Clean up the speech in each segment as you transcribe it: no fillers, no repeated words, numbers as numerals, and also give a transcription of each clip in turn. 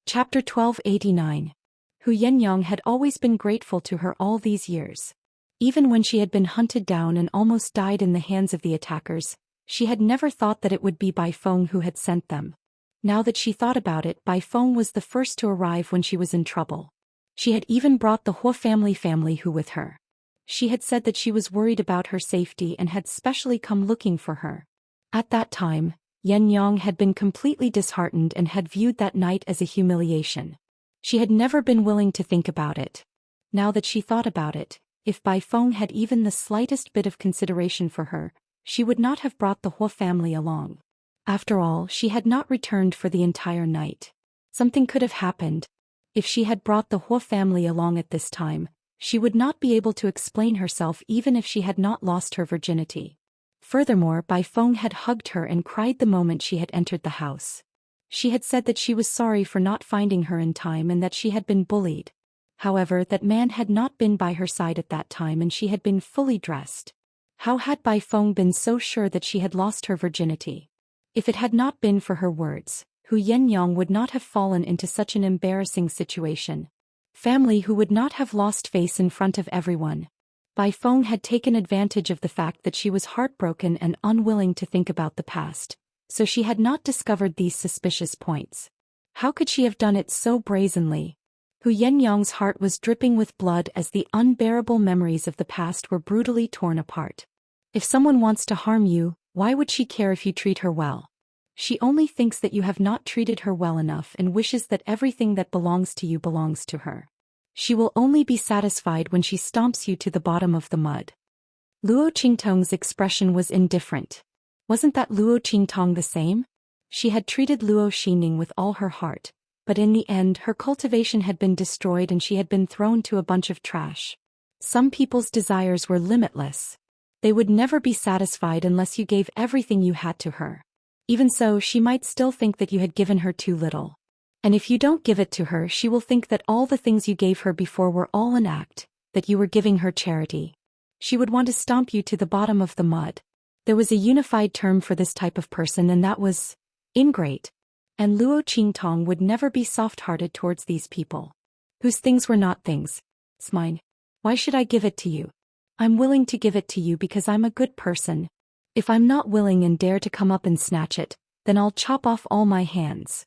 Chapter 1289. Hu Yenyang had always been grateful to her all these years. Even when she had been hunted down and almost died in the hands of the attackers, she had never thought that it would be Bai Feng who had sent them. Now that she thought about it, Bai Feng was the first to arrive when she was in trouble. She had even brought the Huo family Hu with her. She had said that she was worried about her safety and had specially come looking for her. At that time, Yenyang had been completely disheartened and had viewed that night as a humiliation. She had never been willing to think about it. Now that she thought about it, if Bai Feng had even the slightest bit of consideration for her, she would not have brought the Huo family along. After all, she had not returned for the entire night. Something could have happened. If she had brought the Huo family along at this time, she would not be able to explain herself even if she had not lost her virginity. Furthermore, Bai Feng had hugged her and cried the moment she had entered the house. She had said that she was sorry for not finding her in time and that she had been bullied. However, that man had not been by her side at that time and she had been fully dressed. How had Bai Feng been so sure that she had lost her virginity? If it had not been for her words, Hu Yenyang would not have fallen into such an embarrassing situation. Family who would not have lost face in front of everyone. Bai Feng had taken advantage of the fact that she was heartbroken and unwilling to think about the past, so she had not discovered these suspicious points. How could she have done it so brazenly? Hu Yenyang's heart was dripping with blood as the unbearable memories of the past were brutally torn apart. If someone wants to harm you, why would she care if you treat her well? She only thinks that you have not treated her well enough and wishes that everything that belongs to you belongs to her. She will only be satisfied when she stomps you to the bottom of the mud. Luo Qingtong's expression was indifferent. Wasn't that Luo Qingtong the same? She had treated Luo Xining with all her heart, but in the end her cultivation had been destroyed and she had been thrown to a bunch of trash. Some people's desires were limitless. They would never be satisfied unless you gave everything you had to her. Even so, she might still think that you had given her too little. And if you don't give it to her, she will think that all the things you gave her before were all an act, that you were giving her charity. She would want to stomp you to the bottom of the mud. There was a unified term for this type of person, and that was ingrate. And Luo Qingtong would never be soft-hearted towards these people. Whose things were not things. It's mine. Why should I give it to you? I'm willing to give it to you because I'm a good person. If I'm not willing and dare to come up and snatch it, then I'll chop off all my hands.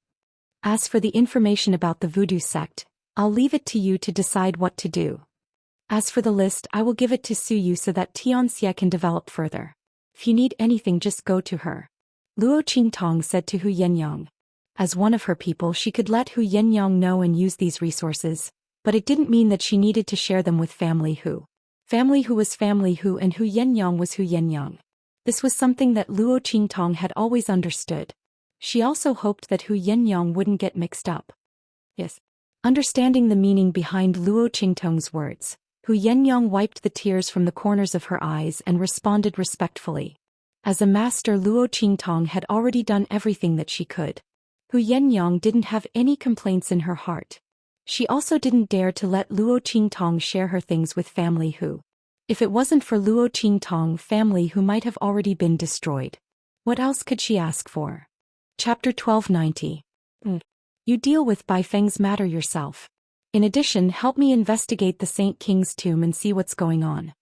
As for the information about the voodoo sect, I'll leave it to you to decide what to do. As for the list, I will give it to Suyu so that Xianxia can develop further. If you need anything, just go to her. Luo Qingtong said to Hu Yenyang. As one of her people, she could let Hu Yenyang know and use these resources, but it didn't mean that she needed to share them with Family Hu. Family Hu was Family Hu and Hu Yenyang was Hu Yenyang. This was something that Luo Qingtong had always understood. She also hoped that Hu Yenyang wouldn't get mixed up. Yes. Understanding the meaning behind Luo Qingtong's words, Hu Yenyang wiped the tears from the corners of her eyes and responded respectfully. As a master, Luo Qingtong had already done everything that she could. Hu Yenyang didn't have any complaints in her heart. She also didn't dare to let Luo Qingtong share her things with Family Hu. If it wasn't for Luo Qingtong, Family Hu might have already been destroyed. What else could she ask for? Chapter 1290. You deal with Bai Feng's matter yourself. In addition, help me investigate the Saint King's tomb and see what's going on.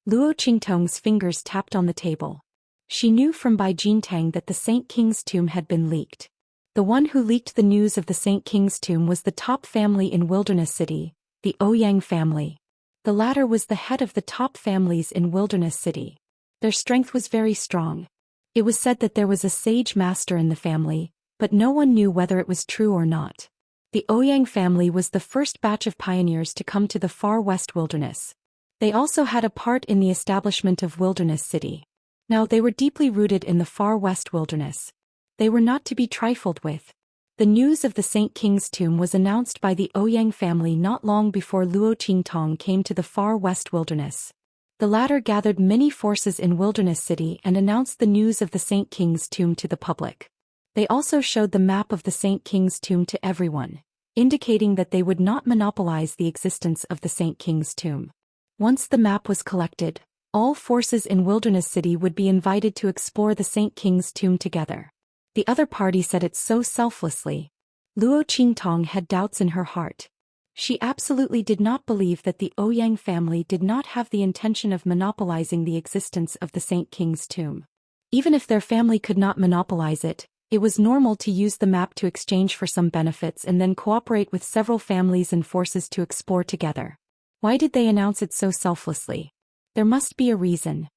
Luo Qingtong's fingers tapped on the table. She knew from Bai Jintang that the Saint King's tomb had been leaked. The one who leaked the news of the Saint King's tomb was the top family in Wilderness City, the Ouyang family. The latter was the head of the top families in Wilderness City. Their strength was very strong. It was said that there was a sage master in the family, but no one knew whether it was true or not. The Ouyang family was the first batch of pioneers to come to the far west wilderness. They also had a part in the establishment of Wilderness City. Now they were deeply rooted in the far west wilderness. They were not to be trifled with. The news of the Saint King's tomb was announced by the Ouyang family not long before Luo Qingtong came to the far west wilderness. The latter gathered many forces in Wilderness City and announced the news of the Saint King's tomb to the public. They also showed the map of the Saint King's tomb to everyone, indicating that they would not monopolize the existence of the Saint King's tomb. Once the map was collected, all forces in Wilderness City would be invited to explore the Saint King's tomb together. The other party said it so selflessly. Luo Qingtong had doubts in her heart. She absolutely did not believe that the Ouyang family did not have the intention of monopolizing the existence of the Saint King's tomb. Even if their family could not monopolize it, it was normal to use the map to exchange for some benefits and then cooperate with several families and forces to explore together. Why did they announce it so selflessly? There must be a reason.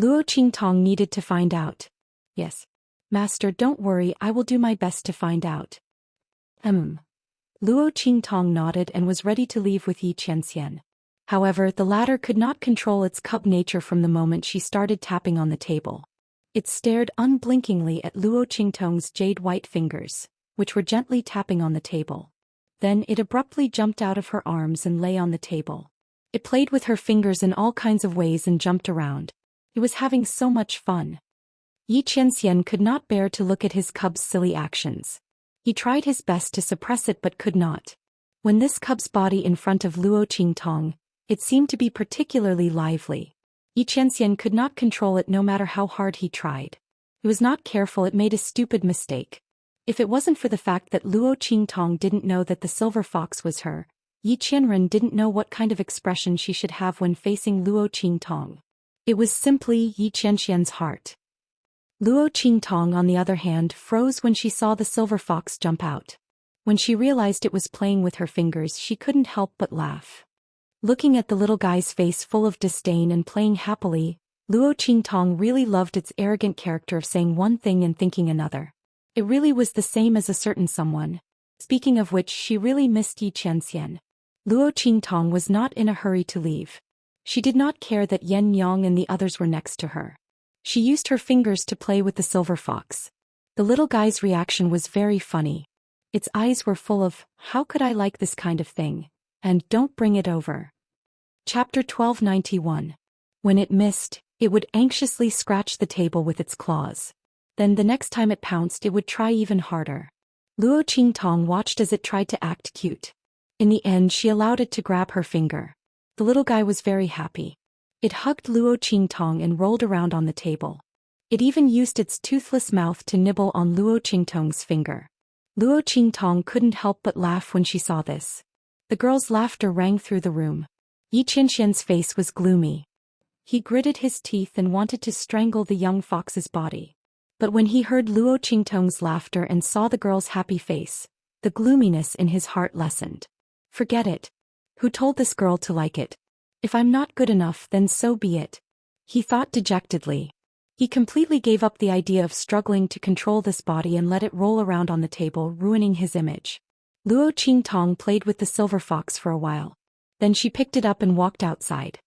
Luo Qingtong needed to find out. Yes. Master, don't worry, I will do my best to find out. Luo Qingtong nodded and was ready to leave with Xianxia. However, the latter could not control its cub nature from the moment she started tapping on the table. It stared unblinkingly at Luo Qingtong's jade-white fingers, which were gently tapping on the table. Then it abruptly jumped out of her arms and lay on the table. It played with her fingers in all kinds of ways and jumped around. It was having so much fun. Xianxia could not bear to look at his cub's silly actions. He tried his best to suppress it but could not. When this cub's body in front of Luo Qingtong, it seemed to be particularly lively. Xianxia could not control it no matter how hard he tried. He was not careful, it made a stupid mistake. If it wasn't for the fact that Luo Qingtong didn't know that the silver fox was her, Qianren didn't know what kind of expression she should have when facing Luo Qingtong. It was simply Xianxian's heart. Luo Qingtong, on the other hand, froze when she saw the silver fox jump out. When she realized it was playing with her fingers, she couldn't help but laugh. Looking at the little guy's face full of disdain and playing happily, Luo Qingtong really loved its arrogant character of saying one thing and thinking another. It really was the same as a certain someone. Speaking of which, she really missed Xianxia. Luo Qingtong was not in a hurry to leave. She did not care that Yan Yang and the others were next to her. She used her fingers to play with the silver fox. The little guy's reaction was very funny. Its eyes were full of, "How could I like this kind of thing?" and "Don't bring it over." Chapter 1291. When it missed, it would anxiously scratch the table with its claws. Then the next time it pounced, it would try even harder. Luo Qingtong watched as it tried to act cute. In the end, she allowed it to grab her finger. The little guy was very happy. It hugged Luo Qingtong and rolled around on the table. It even used its toothless mouth to nibble on Luo Qingtong's finger. Luo Qingtong couldn't help but laugh when she saw this. The girl's laughter rang through the room. Xianxian's face was gloomy. He gritted his teeth and wanted to strangle the young fox's body. But when he heard Luo Qingtong's laughter and saw the girl's happy face, the gloominess in his heart lessened. Forget it. Who told this girl to like it? If I'm not good enough, then so be it. He thought dejectedly. He completely gave up the idea of struggling to control this body and let it roll around on the table, ruining his image. Luo Qingtong played with the silver fox for a while. Then she picked it up and walked outside.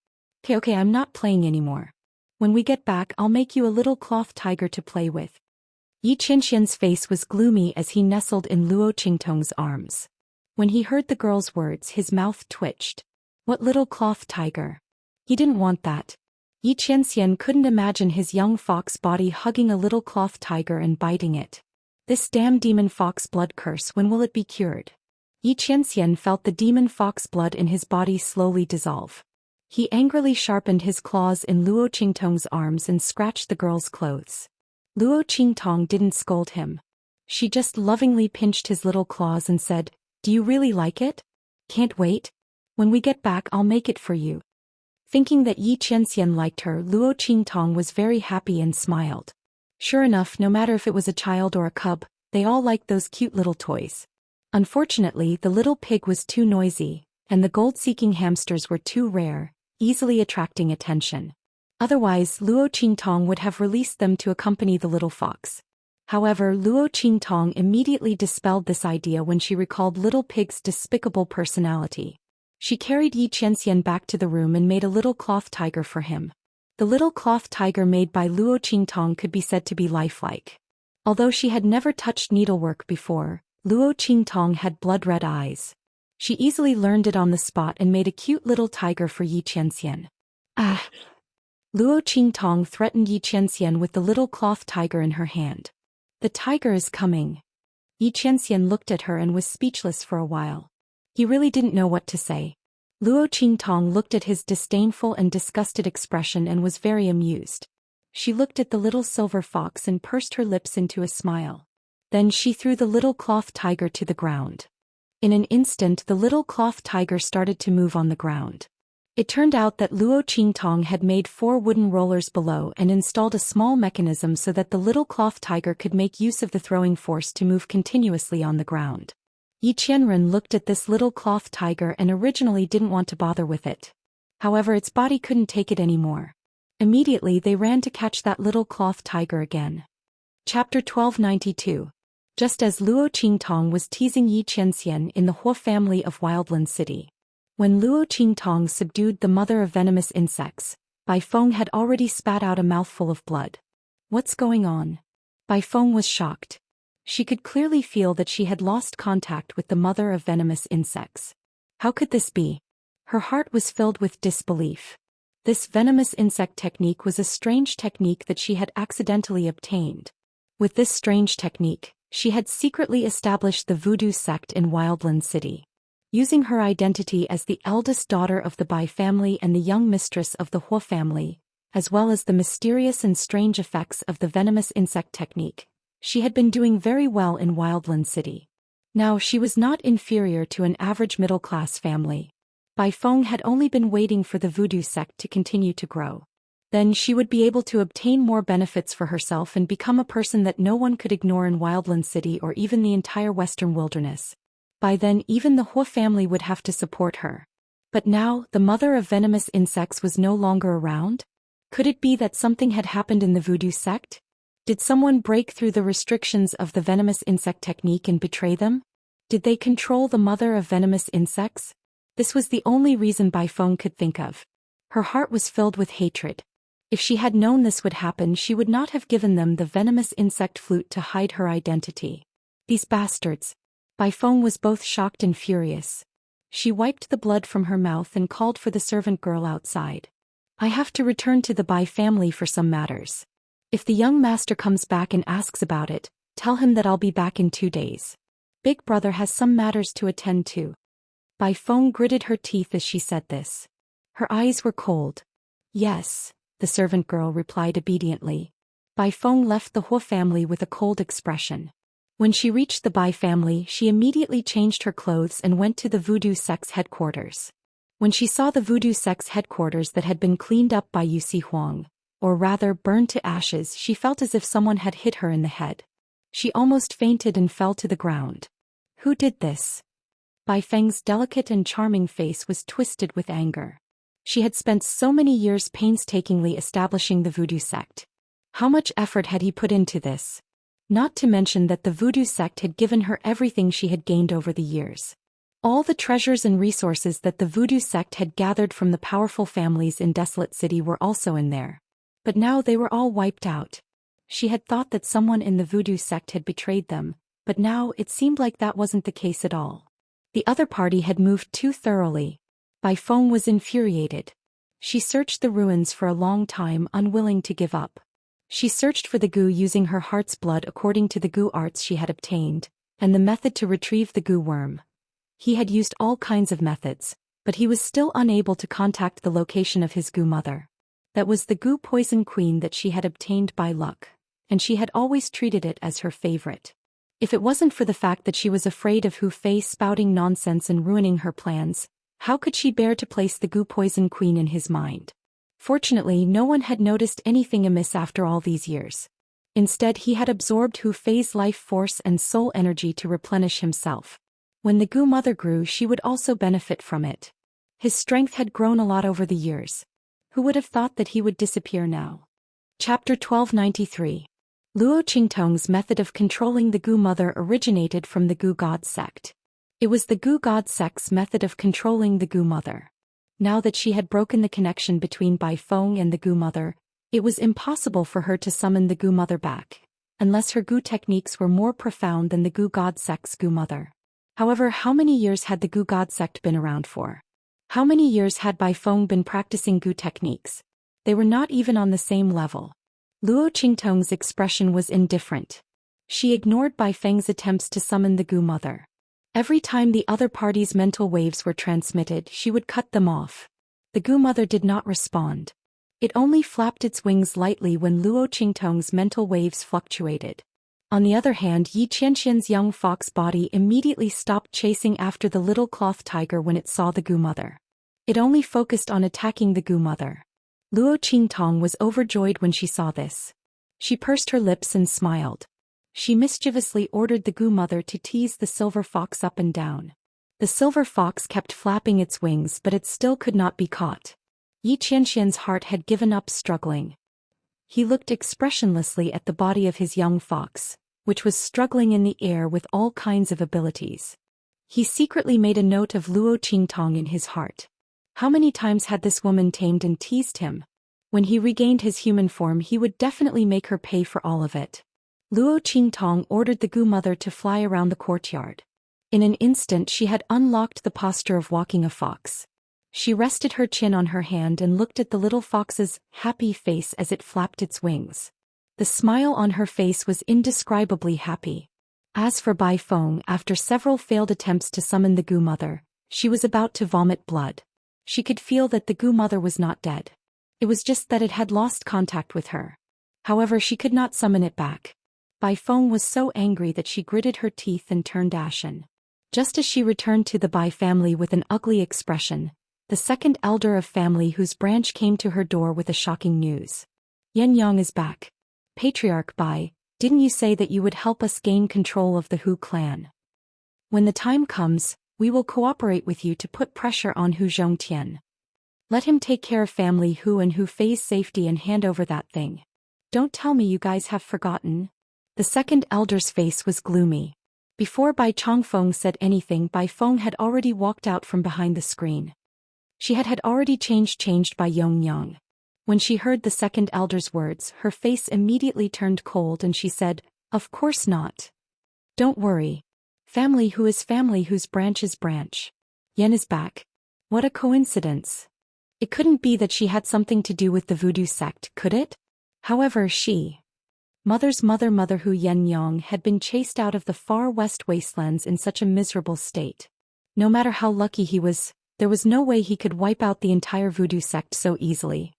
Okay, I'm not playing anymore. When we get back, I'll make you a little cloth tiger to play with. Xianxian's face was gloomy as he nestled in Luo Qingtong's arms. When he heard the girl's words, his mouth twitched. What little cloth tiger? He didn't want that. Xianxian couldn't imagine his young fox body hugging a little cloth tiger and biting it. This damn demon fox blood curse, when will it be cured? Xianxian felt the demon fox blood in his body slowly dissolve. He angrily sharpened his claws in Luo Qingtong's arms and scratched the girl's clothes. Luo Qingtong didn't scold him. She just lovingly pinched his little claws and said, "Do you really like it? Can't wait. When we get back, I'll make it for you." Thinking that Xianxian liked her, Luo Qingtong was very happy and smiled. Sure enough, no matter if it was a child or a cub, they all liked those cute little toys. Unfortunately, the little pig was too noisy, and the gold-seeking hamsters were too rare, easily attracting attention. Otherwise, Luo Qingtong would have released them to accompany the little fox. However, Luo Qingtong immediately dispelled this idea when she recalled Little Pig's despicable personality. She carried Xianxian back to the room and made a little cloth tiger for him. The little cloth tiger made by Luo Qingtong could be said to be lifelike. Although she had never touched needlework before, Luo Qingtong had blood-red eyes. She easily learned it on the spot and made a cute little tiger for Xianxian. Ah! Luo Qingtong threatened Xianxian with the little cloth tiger in her hand. The tiger is coming. Xianxian looked at her and was speechless for a while. He really didn't know what to say. Luo Qingtong looked at his disdainful and disgusted expression and was very amused. She looked at the little silver fox and pursed her lips into a smile. Then she threw the little cloth tiger to the ground. In an instant the little cloth tiger started to move on the ground. It turned out that Luo Qingtong had made 4 wooden rollers below and installed a small mechanism so that the little cloth tiger could make use of the throwing force to move continuously on the ground. Yi Qianren looked at this little cloth tiger and originally didn't want to bother with it. However, its body couldn't take it anymore. Immediately they ran to catch that little cloth tiger again. Chapter 1292. Just as Luo Qingtong was teasing Yi Qianxian in the Huo family of Wildland City. When Luo Qingtong subdued the mother of venomous insects, Bai Feng had already spat out a mouthful of blood. What's going on? Bai Feng was shocked. She could clearly feel that she had lost contact with the mother of venomous insects. How could this be? Her heart was filled with disbelief. This venomous insect technique was a strange technique that she had accidentally obtained. With this strange technique, she had secretly established the voodoo sect in Wildland City. Using her identity as the eldest daughter of the Bai family and the young mistress of the Huo family, as well as the mysterious and strange effects of the venomous insect technique, she had been doing very well in Wildland City. Now she was not inferior to an average middle-class family. Bai Feng had only been waiting for the voodoo sect to continue to grow. Then she would be able to obtain more benefits for herself and become a person that no one could ignore in Wildland City or even the entire Western Wilderness. By then even the Huo family would have to support her. But now, the mother of venomous insects was no longer around? Could it be that something had happened in the voodoo sect? Did someone break through the restrictions of the venomous insect technique and betray them? Did they control the mother of venomous insects? This was the only reason Bai Feng could think of. Her heart was filled with hatred. If she had known this would happen, she would not have given them the venomous insect flute to hide her identity. These bastards. Bai Feng was both shocked and furious. She wiped the blood from her mouth and called for the servant girl outside. I have to return to the Bai family for some matters. If the young master comes back and asks about it, tell him that I'll be back in 2 days. Big brother has some matters to attend to. Bai Feng gritted her teeth as she said this. Her eyes were cold. Yes, the servant girl replied obediently. Bai Feng left the Huo family with a cold expression. When she reached the Bai family, she immediately changed her clothes and went to the voodoo sect's headquarters. When she saw the voodoo sect's headquarters that had been cleaned up by Yusi Huang, or rather burned to ashes, she felt as if someone had hit her in the head. She almost fainted and fell to the ground. Who did this? Bai Feng's delicate and charming face was twisted with anger. She had spent so many years painstakingly establishing the voodoo sect. How much effort had he put into this? Not to mention that the voodoo sect had given her everything she had gained over the years. All the treasures and resources that the voodoo sect had gathered from the powerful families in Desolate City were also in there. But now they were all wiped out. She had thought that someone in the voodoo sect had betrayed them, but now it seemed like that wasn't the case at all. The other party had moved too thoroughly. Bai Feng was infuriated. She searched the ruins for a long time, unwilling to give up. She searched for the goo using her heart's blood according to the goo arts she had obtained, and the method to retrieve the goo worm. He had used all kinds of methods, but he was still unable to contact the location of his goo mother. That was the goo poison queen that she had obtained by luck, and she had always treated it as her favorite. If it wasn't for the fact that she was afraid of Hu Fei spouting nonsense and ruining her plans, how could she bear to place the goo poison queen in his mind? Fortunately, no one had noticed anything amiss after all these years. Instead, he had absorbed Hu Fei's life force and soul energy to replenish himself. When the goo mother grew, she would also benefit from it. His strength had grown a lot over the years. Who would have thought that he would disappear now? Chapter 1293. Luo Qingtong's method of controlling the goo mother originated from the goo god sect. It was the goo god sect's method of controlling the goo mother. Now that she had broken the connection between Bai Feng and the goo mother, it was impossible for her to summon the goo mother back, unless her goo techniques were more profound than the goo god sect's goo mother. However, how many years had the goo god sect been around for? How many years had Bai Feng been practicing goo techniques? They were not even on the same level. Luo Qingtong's expression was indifferent. She ignored Bai Feng's attempts to summon the goo mother. Every time the other party's mental waves were transmitted, she would cut them off. The goo mother did not respond. It only flapped its wings lightly when Luo Qingtong's mental waves fluctuated. On the other hand, Yi Qianxian's young fox body immediately stopped chasing after the little cloth tiger when it saw the Gu mother. It only focused on attacking the Gu mother. Luo Qingtong was overjoyed when she saw this. She pursed her lips and smiled. She mischievously ordered the Gu mother to tease the silver fox up and down. The silver fox kept flapping its wings, but it still could not be caught. Yi Qianxian's heart had given up struggling. He looked expressionlessly at the body of his young fox, which was struggling in the air with all kinds of abilities. He secretly made a note of Luo Qingtong in his heart. How many times had this woman tamed and teased him? When he regained his human form, he would definitely make her pay for all of it. Luo Qingtong ordered the Gu mother to fly around the courtyard. In an instant she had unlocked the posture of walking a fox. She rested her chin on her hand and looked at the little fox's happy face as it flapped its wings. The smile on her face was indescribably happy. As for Bai Feng, after several failed attempts to summon the Gu mother, she was about to vomit blood. She could feel that the Gu mother was not dead. It was just that it had lost contact with her. However, she could not summon it back. Bai Feng was so angry that she gritted her teeth and turned ashen. Just as she returned to the Bai family with an ugly expression, the second elder of family whose branch came to her door with a shocking news. Yan Yang is back. Patriarch Bai, didn't you say that you would help us gain control of the Hu clan? When the time comes, we will cooperate with you to put pressure on Hu Zhongtian. Let him take care of family Hu and Hu Fei's safety and hand over that thing. Don't tell me you guys have forgotten. The second elder's face was gloomy. Before Bai Chongfeng said anything, Bai Feng had already walked out from behind the screen. She had already changed by Yongyang. When she heard the second elder's words, her face immediately turned cold and she said, "Of course not. Don't worry. Family Hu is family whose branch is branch. Yen is back. What a coincidence. It couldn't be that she had something to do with the voodoo sect, could it? However, Mother's mother Hu Yenyang had been chased out of the far west wastelands in such a miserable state. No matter how lucky he was, there was no way he could wipe out the entire voodoo sect so easily.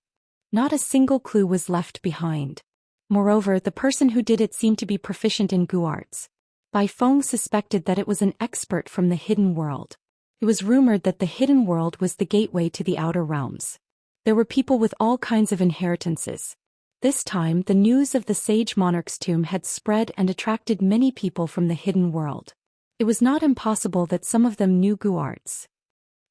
Not a single clue was left behind. Moreover, the person who did it seemed to be proficient in Gu arts. Bai Feng suspected that it was an expert from the hidden world. It was rumored that the hidden world was the gateway to the outer realms. There were people with all kinds of inheritances. This time, the news of the sage monarch's tomb had spread and attracted many people from the hidden world. It was not impossible that some of them knew Gu arts.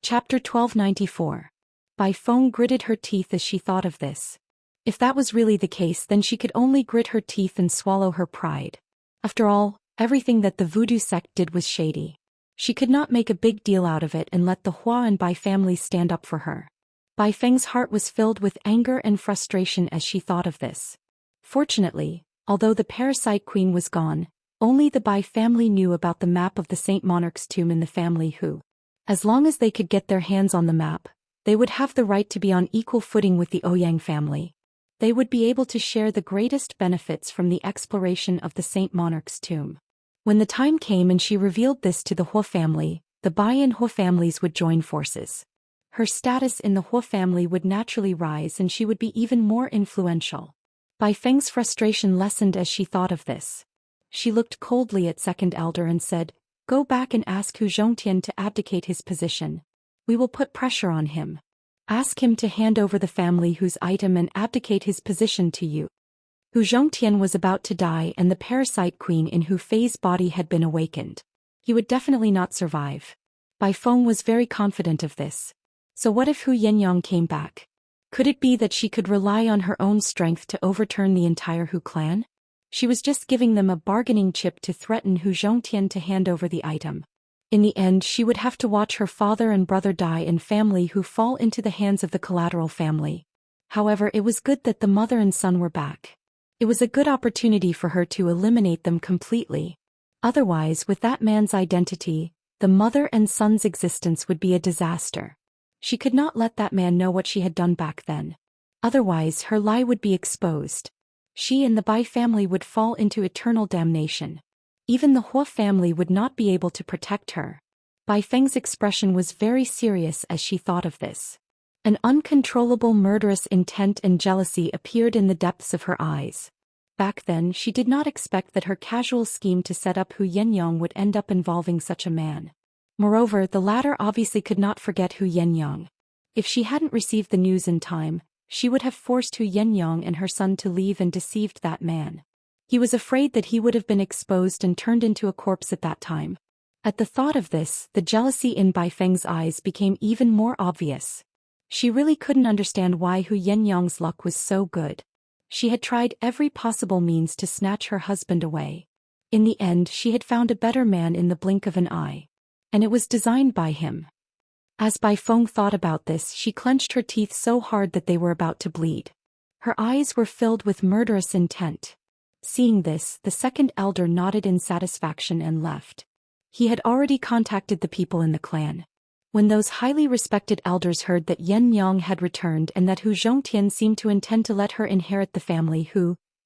Chapter 1294. Bai Feng gritted her teeth as she thought of this. If that was really the case, then she could only grit her teeth and swallow her pride. After all, everything that the voodoo sect did was shady. She could not make a big deal out of it and let the Hua and Bai families stand up for her. Bai Feng's heart was filled with anger and frustration as she thought of this. Fortunately, although the parasite queen was gone, only the Bai family knew about the map of the Saint Monarch's tomb in the family Hu. As long as they could get their hands on the map, they would have the right to be on equal footing with the Ouyang family. They would be able to share the greatest benefits from the exploration of the Saint Monarch's tomb. When the time came and she revealed this to the Hua family, the Bai and Hua families would join forces. Her status in the Hua family would naturally rise and she would be even more influential. Bai Feng's frustration lessened as she thought of this. She looked coldly at second elder and said, "Go back and ask Hu Zhongtian to abdicate his position. We will put pressure on him. Ask him to hand over the family Hu's item and abdicate his position to you." Hu Zhongtian was about to die and the parasite queen in Hu Fei's body had been awakened. He would definitely not survive. Bai Feng was very confident of this. So what if Hu Yenyang came back? Could it be that she could rely on her own strength to overturn the entire Hu clan? She was just giving them a bargaining chip to threaten Hu Zhongtian to hand over the item. In the end, she would have to watch her father and brother die and family Hu fall into the hands of the collateral family. However, it was good that the mother and son were back. It was a good opportunity for her to eliminate them completely. Otherwise, with that man's identity, the mother and son's existence would be a disaster. She could not let that man know what she had done back then. Otherwise, her lie would be exposed. She and the Bai family would fall into eternal damnation. Even the Hua family would not be able to protect her. Bai Feng's expression was very serious as she thought of this. An uncontrollable murderous intent and jealousy appeared in the depths of her eyes. Back then she did not expect that her casual scheme to set up Hu Yenyang would end up involving such a man. Moreover, the latter obviously could not forget Hu Yenyang. If she hadn't received the news in time, she would have forced Hu Yenyang and her son to leave and deceived that man. He was afraid that he would have been exposed and turned into a corpse at that time. At the thought of this, the jealousy in Bai Feng's eyes became even more obvious. She really couldn't understand why Hu Yenyang's luck was so good. She had tried every possible means to snatch her husband away. In the end, she had found a better man in the blink of an eye. And it was designed by him. As Bai Feng thought about this, she clenched her teeth so hard that they were about to bleed. Her eyes were filled with murderous intent. Seeing this, the second elder nodded in satisfaction and left. He had already contacted the people in the clan. When those highly respected elders heard that Yen Yang had returned and that Hu Zhongtian seemed to intend to let her inherit the family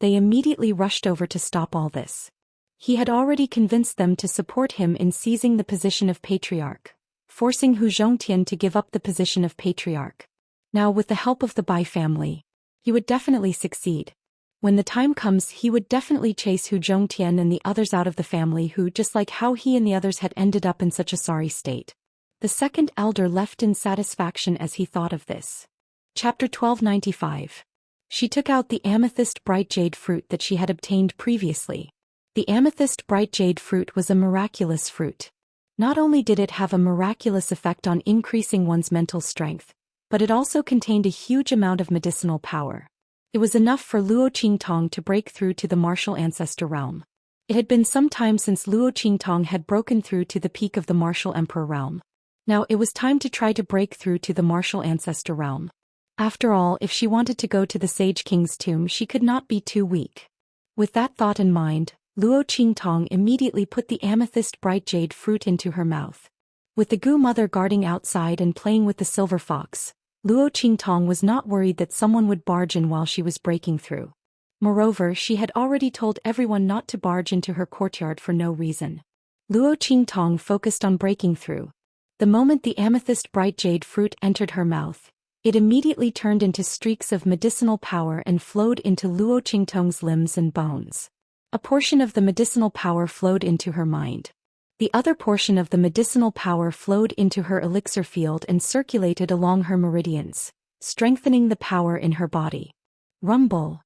they immediately rushed over to stop all this. He had already convinced them to support him in seizing the position of patriarch, forcing Hu Zhongtian to give up the position of patriarch. Now with the help of the Bai family, he would definitely succeed. When the time comes, he would definitely chase Hu Zhongtian and the others out of the family just like how he and the others had ended up in such a sorry state. The second elder left in satisfaction as he thought of this. Chapter 1295. She took out the amethyst bright jade fruit that she had obtained previously. The amethyst bright jade fruit was a miraculous fruit. Not only did it have a miraculous effect on increasing one's mental strength, but it also contained a huge amount of medicinal power. It was enough for Luo Qingtong to break through to the martial ancestor realm. It had been some time since Luo Qingtong had broken through to the peak of the martial emperor realm. Now it was time to try to break through to the martial ancestor realm. After all, if she wanted to go to the Sage King's tomb, she could not be too weak. With that thought in mind, Luo Qingtong immediately put the amethyst bright jade fruit into her mouth. With the Gu mother guarding outside and playing with the silver fox, Luo Qingtong was not worried that someone would barge in while she was breaking through. Moreover, she had already told everyone not to barge into her courtyard for no reason. Luo Qingtong focused on breaking through. The moment the amethyst bright jade fruit entered her mouth, it immediately turned into streaks of medicinal power and flowed into Luo Qingtong's limbs and bones. A portion of the medicinal power flowed into her mind. The other portion of the medicinal power flowed into her elixir field and circulated along her meridians, strengthening the power in her body. Rumble.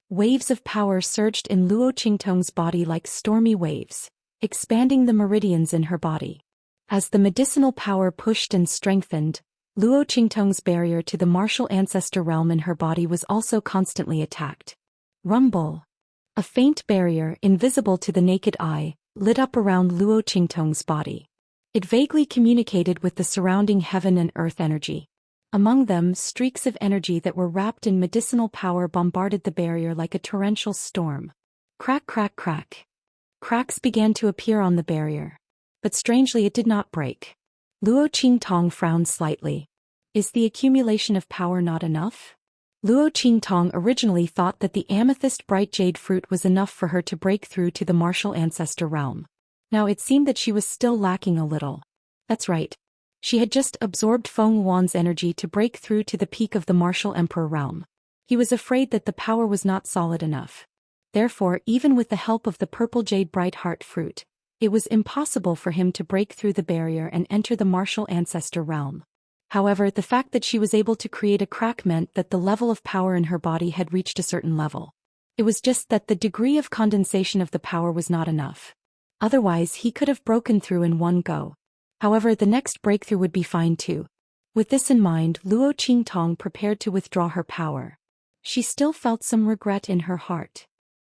Waves of power surged in Luo Qingtong's body like stormy waves, expanding the meridians in her body. As the medicinal power pushed and strengthened, Luo Qingtong's barrier to the martial ancestor realm in her body was also constantly attacked. Rumble. A faint barrier, invisible to the naked eye, lit up around Luo Qingtong's body. It vaguely communicated with the surrounding heaven and earth energy. Among them, streaks of energy that were wrapped in medicinal power bombarded the barrier like a torrential storm. Crack, crack, crack. Cracks began to appear on the barrier. But strangely it did not break. Luo Qingtong frowned slightly. Is the accumulation of power not enough? Luo Qingtong originally thought that the amethyst bright jade fruit was enough for her to break through to the martial ancestor realm. Now it seemed that she was still lacking a little. That's right. She had just absorbed Feng Wan's energy to break through to the peak of the martial emperor realm. He was afraid that the power was not solid enough. Therefore, even with the help of the purple jade bright heart fruit, it was impossible for him to break through the barrier and enter the martial ancestor realm. However, the fact that she was able to create a crack meant that the level of power in her body had reached a certain level. It was just that the degree of condensation of the power was not enough. Otherwise, he could have broken through in one go. However, the next breakthrough would be fine too. With this in mind, Luo Qingtong prepared to withdraw her power. She still felt some regret in her heart.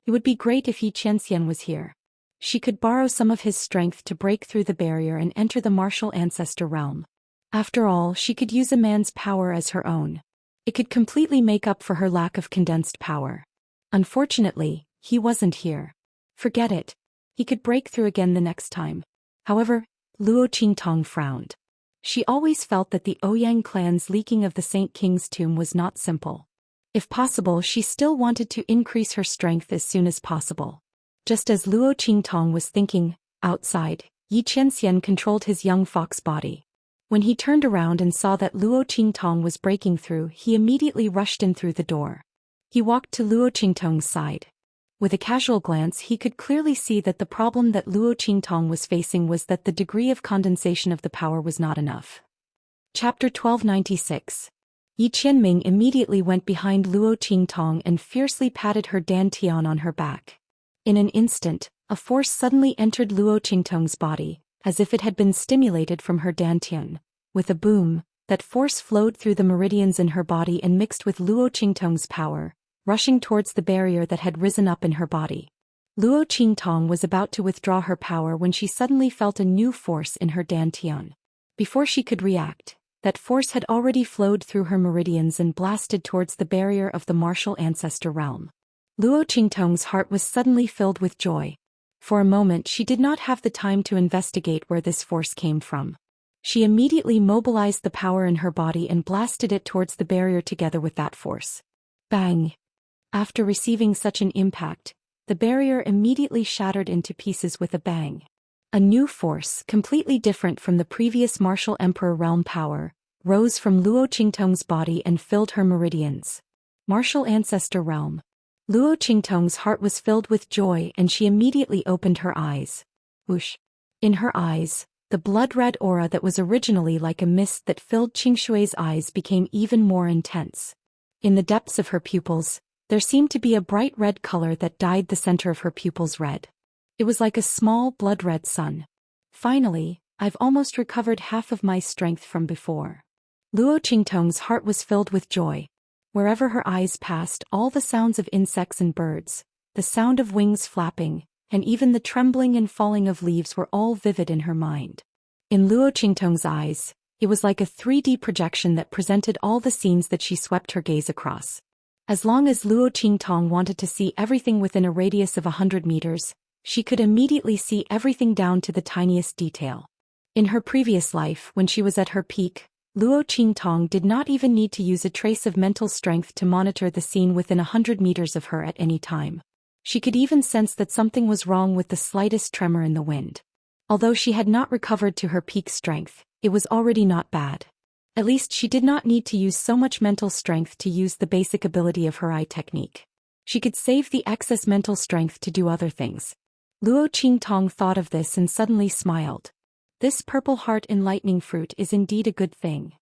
It would be great if Xianxia was here. She could borrow some of his strength to break through the barrier and enter the martial ancestor realm. After all, she could use a man's power as her own. It could completely make up for her lack of condensed power. Unfortunately, he wasn't here. Forget it. He could break through again the next time. However, Luo Qingtong frowned. She always felt that the Ouyang clan's leaking of the Saint King's tomb was not simple. If possible, she still wanted to increase her strength as soon as possible. Just as Luo Qingtong was thinking, outside, Yi Qianxian controlled his young fox body. When he turned around and saw that Luo Qingtong was breaking through, he immediately rushed in through the door. He walked to Luo Qingtong's side. With a casual glance he could clearly see that the problem that Luo Qingtong was facing was that the degree of condensation of the power was not enough. Chapter 1296. Yi Qianming immediately went behind Luo Qingtong and fiercely patted her dantian on her back. In an instant, a force suddenly entered Luo Qingtong's body, as if it had been stimulated from her dantian. With a boom, that force flowed through the meridians in her body and mixed with Luo Qingtong's power, rushing towards the barrier that had risen up in her body. Luo Qingtong was about to withdraw her power when she suddenly felt a new force in her dantian. Before she could react, that force had already flowed through her meridians and blasted towards the barrier of the martial ancestor realm. Luo Qingtong's heart was suddenly filled with joy. For a moment she did not have the time to investigate where this force came from. She immediately mobilized the power in her body and blasted it towards the barrier together with that force. Bang! After receiving such an impact, the barrier immediately shattered into pieces with a bang. A new force, completely different from the previous martial emperor realm power, rose from Luo Qingtong's body and filled her meridians. Martial ancestor realm. Luo Qingtong's heart was filled with joy and she immediately opened her eyes. Whoosh! In her eyes, the blood-red aura that was originally like a mist that filled Qingshui's eyes became even more intense. In the depths of her pupils, there seemed to be a bright red color that dyed the center of her pupils red. It was like a small blood-red sun. Finally, I've almost recovered half of my strength from before. Luo Qingtong's heart was filled with joy. Wherever her eyes passed, all the sounds of insects and birds, the sound of wings flapping, and even the trembling and falling of leaves were all vivid in her mind. In Luo Qingtong's eyes, it was like a 3D projection that presented all the scenes that she swept her gaze across. As long as Luo Qingtong wanted to see everything within a radius of 100 meters, she could immediately see everything down to the tiniest detail. In her previous life, when she was at her peak, Luo Qingtong did not even need to use a trace of mental strength to monitor the scene within 100 meters of her at any time. She could even sense that something was wrong with the slightest tremor in the wind. Although she had not recovered to her peak strength, it was already not bad. At least she did not need to use so much mental strength to use the basic ability of her eye technique. She could save the excess mental strength to do other things. Luo Qingtong thought of this and suddenly smiled. This purple heart enlightening fruit is indeed a good thing.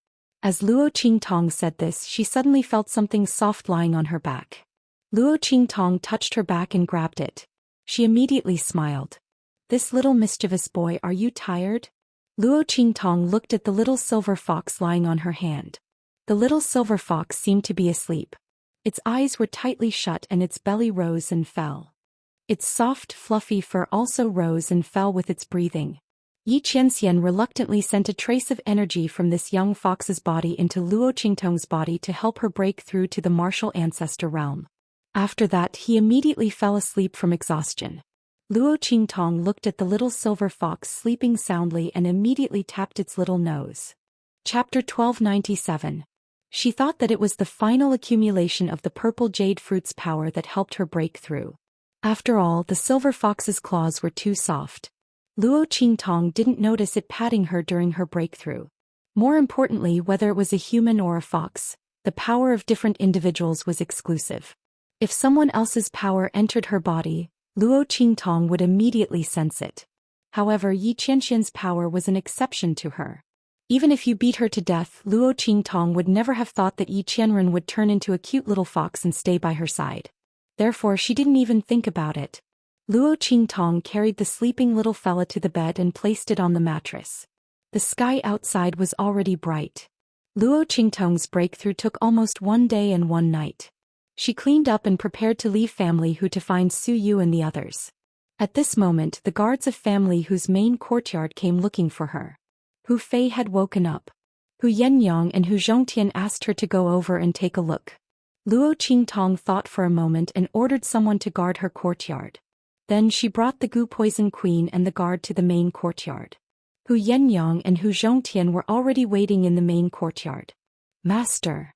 As Luo Qingtong said this, she suddenly felt something soft lying on her back. Luo Qingtong touched her back and grabbed it. She immediately smiled. This little mischievous boy, are you tired? Luo Qingtong looked at the little silver fox lying on her hand. The little silver fox seemed to be asleep. Its eyes were tightly shut and its belly rose and fell. Its soft, fluffy fur also rose and fell with its breathing. Yi Qianxian reluctantly sent a trace of energy from this young fox's body into Luo Qingtong's body to help her break through to the martial ancestor realm. After that he immediately fell asleep from exhaustion. Luo Qingtong looked at the little silver fox sleeping soundly and immediately tapped its little nose. Chapter 1297. She thought that it was the final accumulation of the purple jade fruit's power that helped her break through. After all, the silver fox's claws were too soft. Luo Qingtong didn't notice it patting her during her breakthrough. More importantly, whether it was a human or a fox, the power of different individuals was exclusive. If someone else's power entered her body, Luo Qingtong would immediately sense it. However, Yi Qianxian's power was an exception to her. Even if you beat her to death, Luo Qingtong would never have thought that Yi Qianren would turn into a cute little fox and stay by her side. Therefore she didn't even think about it. Luo Qingtong carried the sleeping little fella to the bed and placed it on the mattress. The sky outside was already bright. Luo Qingtong's breakthrough took almost 1 day and 1 night. She cleaned up and prepared to leave Family Hu to find Su Yu and the others. At this moment, the guards of Family Hu's main courtyard came looking for her. Hu Fei had woken up. Hu Yenyang and Hu Zhongtian asked her to go over and take a look. Luo Qingtong thought for a moment and ordered someone to guard her courtyard. Then she brought the Gu Poison Queen and the guard to the main courtyard. Hu Yenyang and Hu Zhongtian were already waiting in the main courtyard. Master.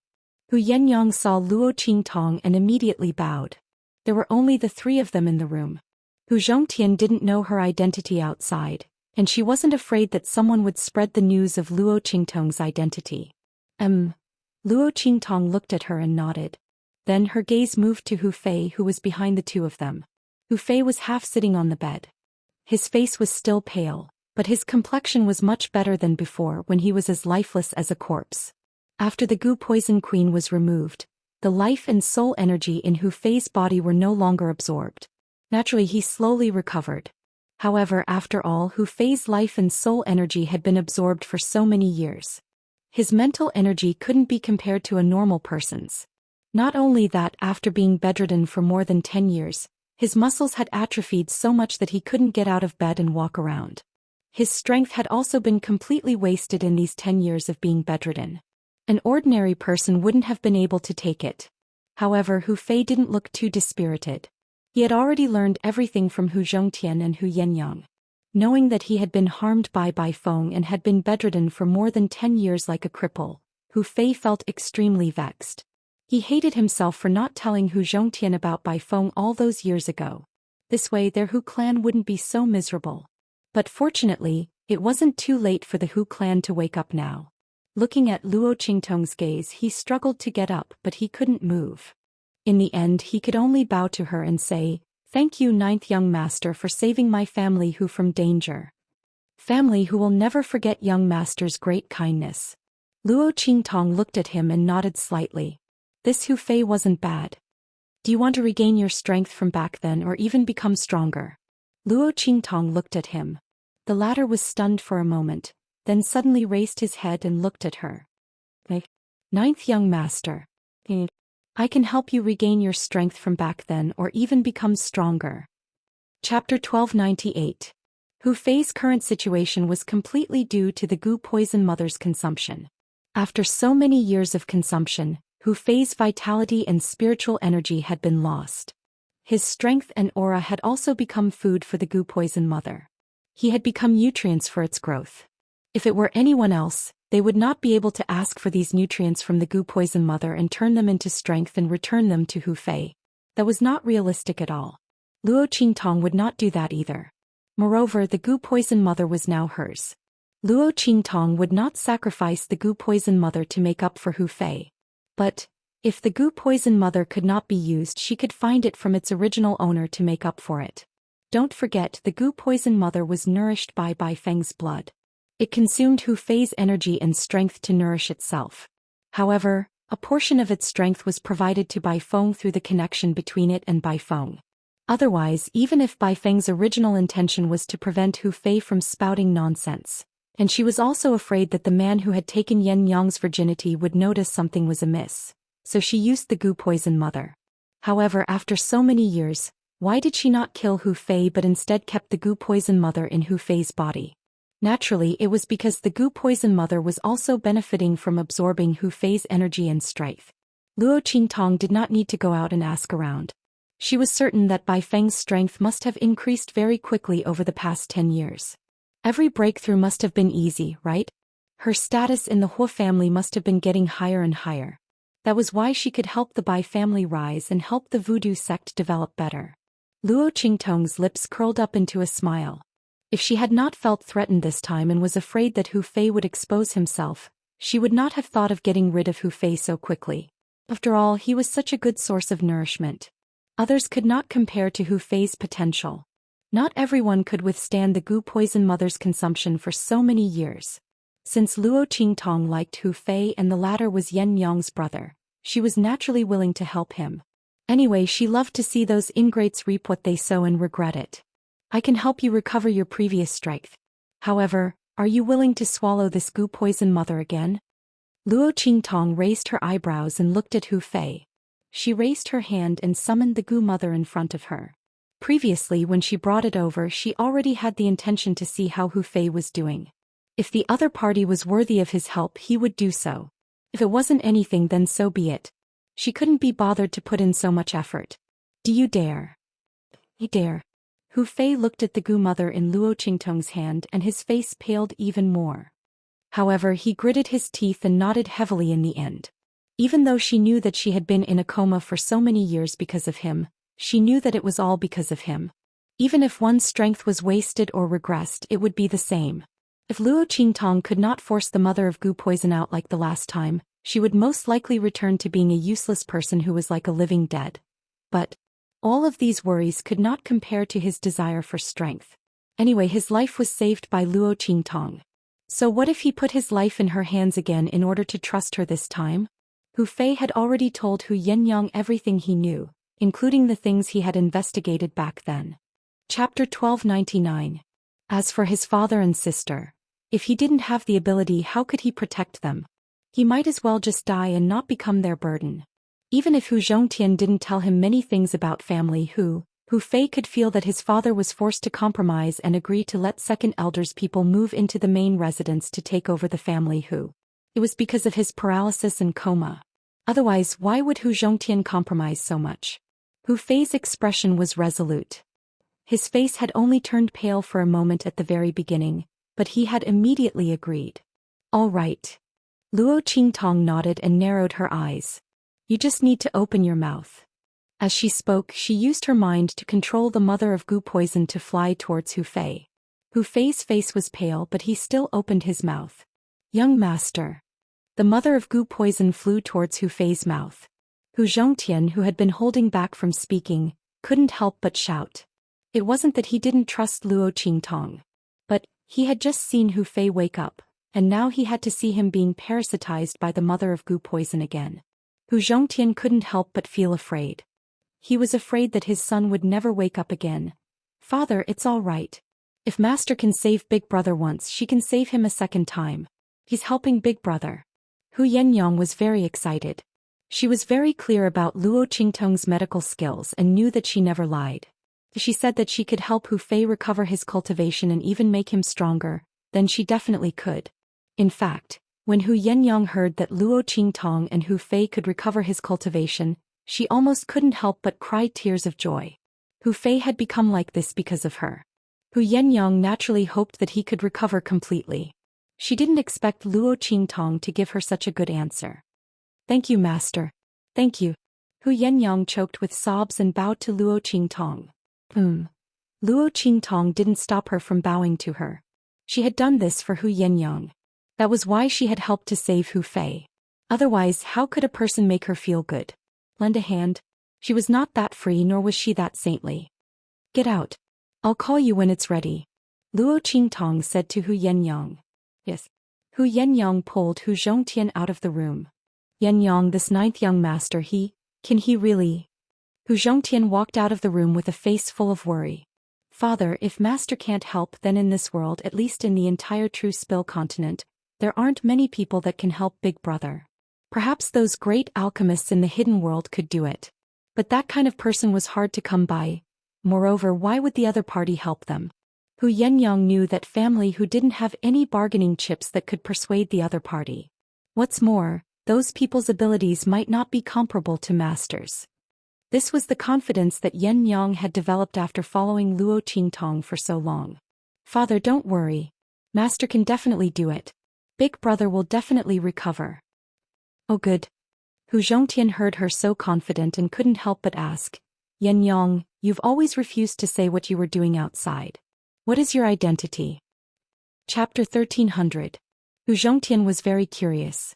Hu Yenyang saw Luo Qingtong and immediately bowed. There were only the 3 of them in the room. Hu Zhongtian didn't know her identity outside, and she wasn't afraid that someone would spread the news of Luo Qingtong's identity. Luo Qingtong looked at her and nodded. Then her gaze moved to Hu Fei, who was behind the two of them. Hu Fei was half sitting on the bed. His face was still pale, but his complexion was much better than before when he was as lifeless as a corpse. After the goo poison queen was removed, the life and soul energy in Hu Fei's body were no longer absorbed. Naturally, he slowly recovered. However, after all, Hu Fei's life and soul energy had been absorbed for so many years. His mental energy couldn't be compared to a normal person's. Not only that, after being bedridden for more than 10 years, his muscles had atrophied so much that he couldn't get out of bed and walk around. His strength had also been completely wasted in these 10 years of being bedridden. An ordinary person wouldn't have been able to take it. However, Hu Fei didn't look too dispirited. He had already learned everything from Hu Zhongtian and Hu Yannyang. Knowing that he had been harmed by Bai Feng and had been bedridden for more than 10 years like a cripple, Hu Fei felt extremely vexed. He hated himself for not telling Hu Zhongtian about Bai Feng all those years ago. This way their Hu clan wouldn't be so miserable. But fortunately, it wasn't too late for the Hu clan to wake up now. Looking at Luo Qingtong's gaze, he struggled to get up, but he couldn't move. In the end, he could only bow to her and say, "Thank you, ninth young master, for saving my family Hu from danger. Family who will never forget young master's great kindness." Luo Qingtong looked at him and nodded slightly. This Hu Fei wasn't bad. "Do you want to regain your strength from back then or even become stronger?" Luo Qingtong looked at him. The latter was stunned for a moment, then suddenly raised his head and looked at her. "Ninth young master. I can help you regain your strength from back then or even become stronger." Chapter 1298. Hu Fei's current situation was completely due to the goo poison mother's consumption. After so many years of consumption, Hu Fei's vitality and spiritual energy had been lost. His strength and aura had also become food for the goo poison mother. He had become nutrients for its growth. If it were anyone else, they would not be able to ask for these nutrients from the goo poison mother and turn them into strength and return them to Hu Fei. That was not realistic at all. Luo Qingtong would not do that either. Moreover, the goo poison mother was now hers. Luo Qingtong would not sacrifice the goo poison mother to make up for Hu Fei. But, if the goo poison mother could not be used, she could find it from its original owner to make up for it. Don't forget, the goo poison mother was nourished by Bai Feng's blood. It consumed Hu Fei's energy and strength to nourish itself. However, a portion of its strength was provided to Bai Feng through the connection between it and Bai Feng. Otherwise, even if Bai Feng's original intention was to prevent Hu Fei from spouting nonsense, and she was also afraid that the man who had taken Yen Yang's virginity would notice something was amiss, so she used the goo poison mother. However, after so many years, why did she not kill Hu Fei but instead kept the goo poison mother in Hu Fei's body? Naturally, it was because the goo poison mother was also benefiting from absorbing Hu Fei's energy and strength. Luo Qingtong did not need to go out and ask around. She was certain that Bai Feng's strength must have increased very quickly over the past 10 years. Every breakthrough must have been easy, right? Her status in the Hua family must have been getting higher and higher. That was why she could help the Bai family rise and help the voodoo sect develop better. Luo Qingtong's lips curled up into a smile. If she had not felt threatened this time and was afraid that Hu Fei would expose himself, she would not have thought of getting rid of Hu Fei so quickly. After all, he was such a good source of nourishment. Others could not compare to Hu Fei's potential. Not everyone could withstand the goo poison mother's consumption for so many years. Since Luo Qingtong liked Hu Fei and the latter was Yen Yang's brother, she was naturally willing to help him. Anyway, she loved to see those ingrates reap what they sow and regret it. "I can help you recover your previous strength. However, are you willing to swallow this goo poison mother again?" Luo Qingtong raised her eyebrows and looked at Hu Fei. She raised her hand and summoned the goo mother in front of her. Previously, when she brought it over, she already had the intention to see how Hu Fei was doing. If the other party was worthy of his help, he would do so. If it wasn't anything, then so be it. She couldn't be bothered to put in so much effort. "Do you dare?" "I dare." Hu Fei looked at the goo mother in Luo Qingtong's hand and his face paled even more. However, he gritted his teeth and nodded heavily in the end. Even though she knew that she had been in a coma for so many years because of him, she knew that it was all because of him. Even if one's strength was wasted or regressed, it would be the same. If Luo Qingtong could not force the mother of goo poison out like the last time, she would most likely return to being a useless person who was like a living dead. But all of these worries could not compare to his desire for strength. Anyway, his life was saved by Luo Qingtong. So what if he put his life in her hands again in order to trust her this time? Hu Fei had already told Hu Yenyang everything he knew, including the things he had investigated back then. Chapter 1299. As for his father and sister, if he didn't have the ability, how could he protect them? He might as well just die and not become their burden. Even if Hu Zhongtian didn't tell him many things about family Hu Fei could feel that his father was forced to compromise and agree to let second elders people move into the main residence to take over the family Hu. It was because of his paralysis and coma. Otherwise, why would Hu Zhongtian compromise so much? Hu Fei's expression was resolute. His face had only turned pale for a moment at the very beginning, but he had immediately agreed. All right. Luo Qingtong nodded and narrowed her eyes. You just need to open your mouth. As she spoke, she used her mind to control the mother of goo poison to fly towards Hu Fei. Hu Fei's face was pale, but he still opened his mouth. Young master. The mother of goo poison flew towards Hu Fei's mouth. Hu Zhongtian, who had been holding back from speaking, couldn't help but shout. It wasn't that he didn't trust Luo Qingtong. But he had just seen Hu Fei wake up, and now he had to see him being parasitized by the mother of goo poison again. Hu Zhongtian couldn't help but feel afraid. He was afraid that his son would never wake up again. Father, it's all right. If Master can save Big Brother once, she can save him a second time. He's helping Big Brother. Hu Yenyang was very excited. She was very clear about Luo Qingtong's medical skills and knew that she never lied. She said that she could help Hu Fei recover his cultivation and even make him stronger, then she definitely could. In fact, when Hu Yenyang heard that Luo Qingtong and Hu Fei could recover his cultivation, she almost couldn't help but cry tears of joy. Hu Fei had become like this because of her. Hu Yenyang naturally hoped that he could recover completely. She didn't expect Luo Qingtong to give her such a good answer. Thank you, Master. Thank you. Hu Yenyang choked with sobs and bowed to Luo Qingtong. Luo Qingtong didn't stop her from bowing to her. She had done this for Hu Yenyang. That was why she had helped to save Hu Fei. Otherwise, how could a person make her feel good? Lend a hand? She was not that free, nor was she that saintly. Get out. I'll call you when it's ready. Luo Qingtong said to Hu Yenyang. Yes. Hu Yenyang pulled Hu Zhongtian out of the room. Yenyang, this ninth young master, can he really? Hu Zhongtian walked out of the room with a face full of worry. Father, if Master can't help, then in this world, at least in the entire True Spill continent, there aren't many people that can help Big Brother. Perhaps those great alchemists in the hidden world could do it. But that kind of person was hard to come by. Moreover, why would the other party help them? Hu Yenyang knew that family who didn't have any bargaining chips that could persuade the other party. What's more, those people's abilities might not be comparable to Master's. This was the confidence that Yenyang had developed after following Luo Qingtong for so long. Father, don't worry. Master can definitely do it. Big Brother will definitely recover. Oh good. Hu Zhongtian heard her so confident and couldn't help but ask, Yenyang, you've always refused to say what you were doing outside. What is your identity? Chapter 1300. Hu Zhongtian was very curious.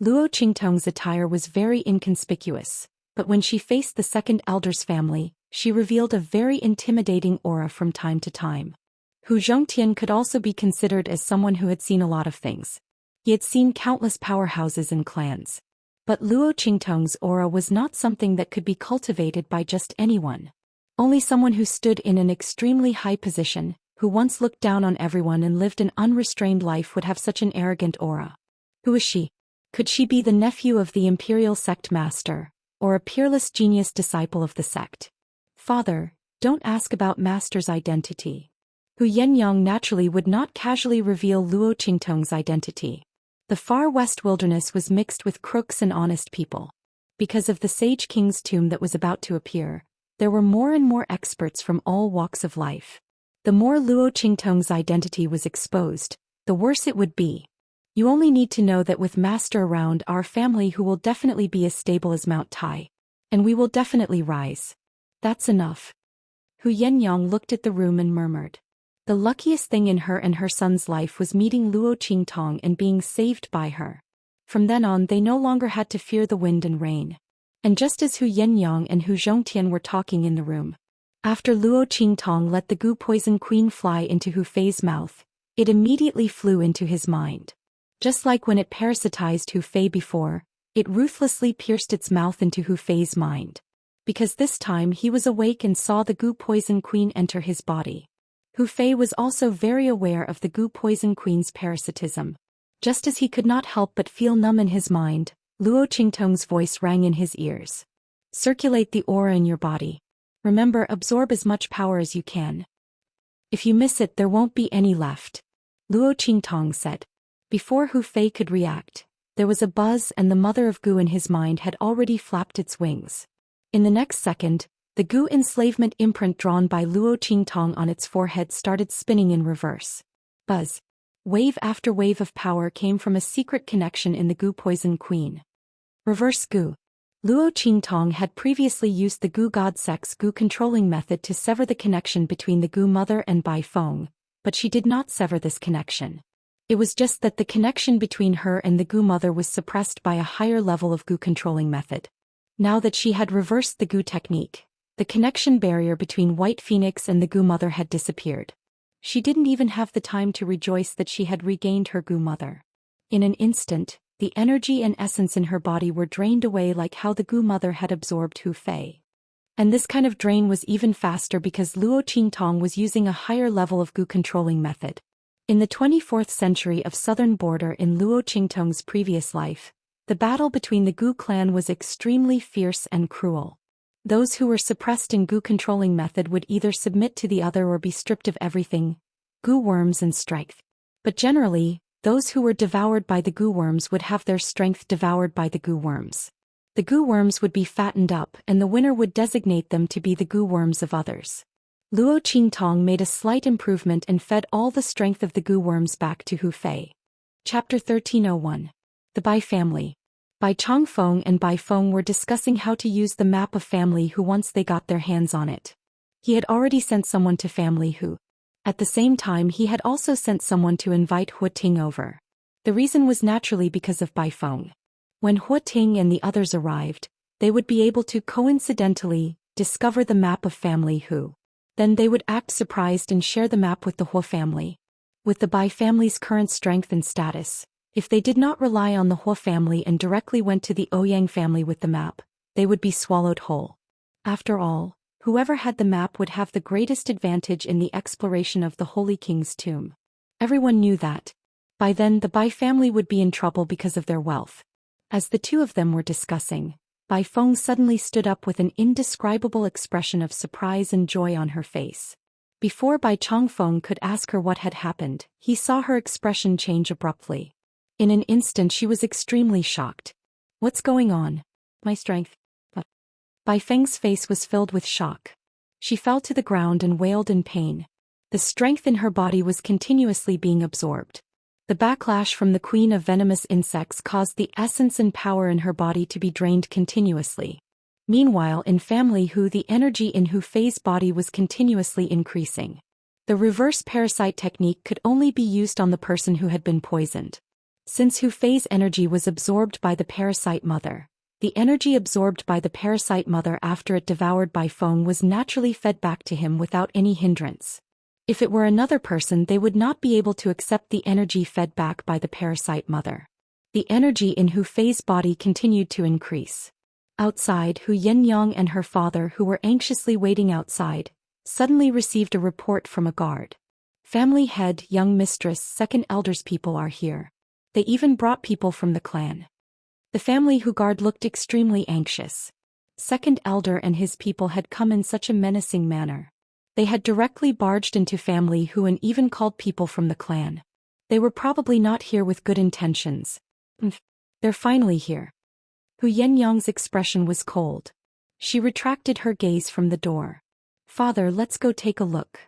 Luo Qingtong's attire was very inconspicuous, but when she faced the second elder's family, she revealed a very intimidating aura from time to time. Hu Zhongtian could also be considered as someone who had seen a lot of things. He had seen countless powerhouses and clans. But Luo Qingtong's aura was not something that could be cultivated by just anyone. Only someone who stood in an extremely high position, who once looked down on everyone and lived an unrestrained life, would have such an arrogant aura. Who is she? Could she be the nephew of the imperial sect master, or a peerless genius disciple of the sect? Father, don't ask about Master's identity. Hu Yenyang naturally would not casually reveal Luo Qingtong's identity. The far west wilderness was mixed with crooks and honest people. Because of the Sage King's tomb that was about to appear, there were more and more experts from all walks of life. The more Luo Qingtong's identity was exposed, the worse it would be. You only need to know that with Master around, our family who will definitely be as stable as Mount Tai. And we will definitely rise. That's enough. Hu Yenyang looked at the room and murmured. The luckiest thing in her and her son's life was meeting Luo Qingtong and being saved by her. From then on they no longer had to fear the wind and rain. And just as Hu Yenyang and Hu Zhongtian were talking in the room, after Luo Qingtong let the goo poison queen fly into Hu Fei's mouth, it immediately flew into his mind. Just like when it parasitized Hu Fei before, it ruthlessly pierced its mouth into Hu Fei's mind. Because this time he was awake and saw the goo poison queen enter his body. Hu Fei was also very aware of the goo poison queen's parasitism. Just as he could not help but feel numb in his mind, Luo Qingtong's voice rang in his ears. Circulate the aura in your body. Remember, absorb as much power as you can. If you miss it, there won't be any left, Luo Qingtong said. Before Hu Fei could react, there was a buzz and the mother of goo in his mind had already flapped its wings. In the next second, the goo enslavement imprint drawn by Luo Qingtong on its forehead started spinning in reverse. Buzz. Wave after wave of power came from a secret connection in the goo poison queen. Reverse goo. Luo Qingtong had previously used the goo god sex goo controlling method to sever the connection between the goo mother and Bai Feng, but she did not sever this connection. It was just that the connection between her and the goo mother was suppressed by a higher level of goo controlling method. Now that she had reversed the goo technique, the connection barrier between White Phoenix and the goo mother had disappeared. She didn't even have the time to rejoice that she had regained her goo mother. In an instant, the energy and essence in her body were drained away like how the goo mother had absorbed Hu Fei. And this kind of drain was even faster because Luo Qingtong was using a higher level of goo controlling method. In the 24th century of southern border in Luo Qingtong's previous life, the battle between the Gu clan was extremely fierce and cruel. Those who were suppressed in Gu controlling method would either submit to the other or be stripped of everything, Gu worms and strength. But generally, those who were devoured by the Gu worms would have their strength devoured by the Gu worms. The Gu worms would be fattened up and the winner would designate them to be the Gu worms of others. Luo Qingtong made a slight improvement and fed all the strength of the Gu worms back to Hu Fei. Chapter 1301. The Bai Family. Bai Chongfeng and Bai Feng were discussing how to use the map of Family Hu once they got their hands on it. He had already sent someone to Family Hu. At the same time he had also sent someone to invite Hua Ting over. The reason was naturally because of Bai Feng. When Hua Ting and the others arrived, they would be able to coincidentally discover the map of Family Hu. Then they would act surprised and share the map with the Hua family. With the Bai family's current strength and status, if they did not rely on the Hua family and directly went to the Ouyang family with the map, they would be swallowed whole. After all, whoever had the map would have the greatest advantage in the exploration of the Holy King's tomb. Everyone knew that. By then the Bai family would be in trouble because of their wealth. As the two of them were discussing, Bai Feng suddenly stood up with an indescribable expression of surprise and joy on her face. Before Bai Chongfeng could ask her what had happened, he saw her expression change abruptly. In an instant she was extremely shocked. What's going on? My strength. Bai Feng's face was filled with shock. She fell to the ground and wailed in pain. The strength in her body was continuously being absorbed. The backlash from the queen of venomous insects caused the essence and power in her body to be drained continuously. Meanwhile in Family Hu the energy in Hu Fei's body was continuously increasing. The reverse parasite technique could only be used on the person who had been poisoned. Since Hu Fei's energy was absorbed by the parasite mother, the energy absorbed by the parasite mother after it devoured Bai Feng was naturally fed back to him without any hindrance. If it were another person they would not be able to accept the energy fed back by the parasite mother. The energy in Hu Fei's body continued to increase. Outside, Hu Yenyang and her father, who were anxiously waiting outside, suddenly received a report from a guard. Family head, young mistress, second elders people are here. They even brought people from the clan. The Family Hu guard looked extremely anxious. Second elder and his people had come in such a menacing manner. They had directly barged into Family Hu and even called people from the clan. They were probably not here with good intentions. They're finally here. Hu Yenyang's expression was cold. She retracted her gaze from the door. Father, let's go take a look.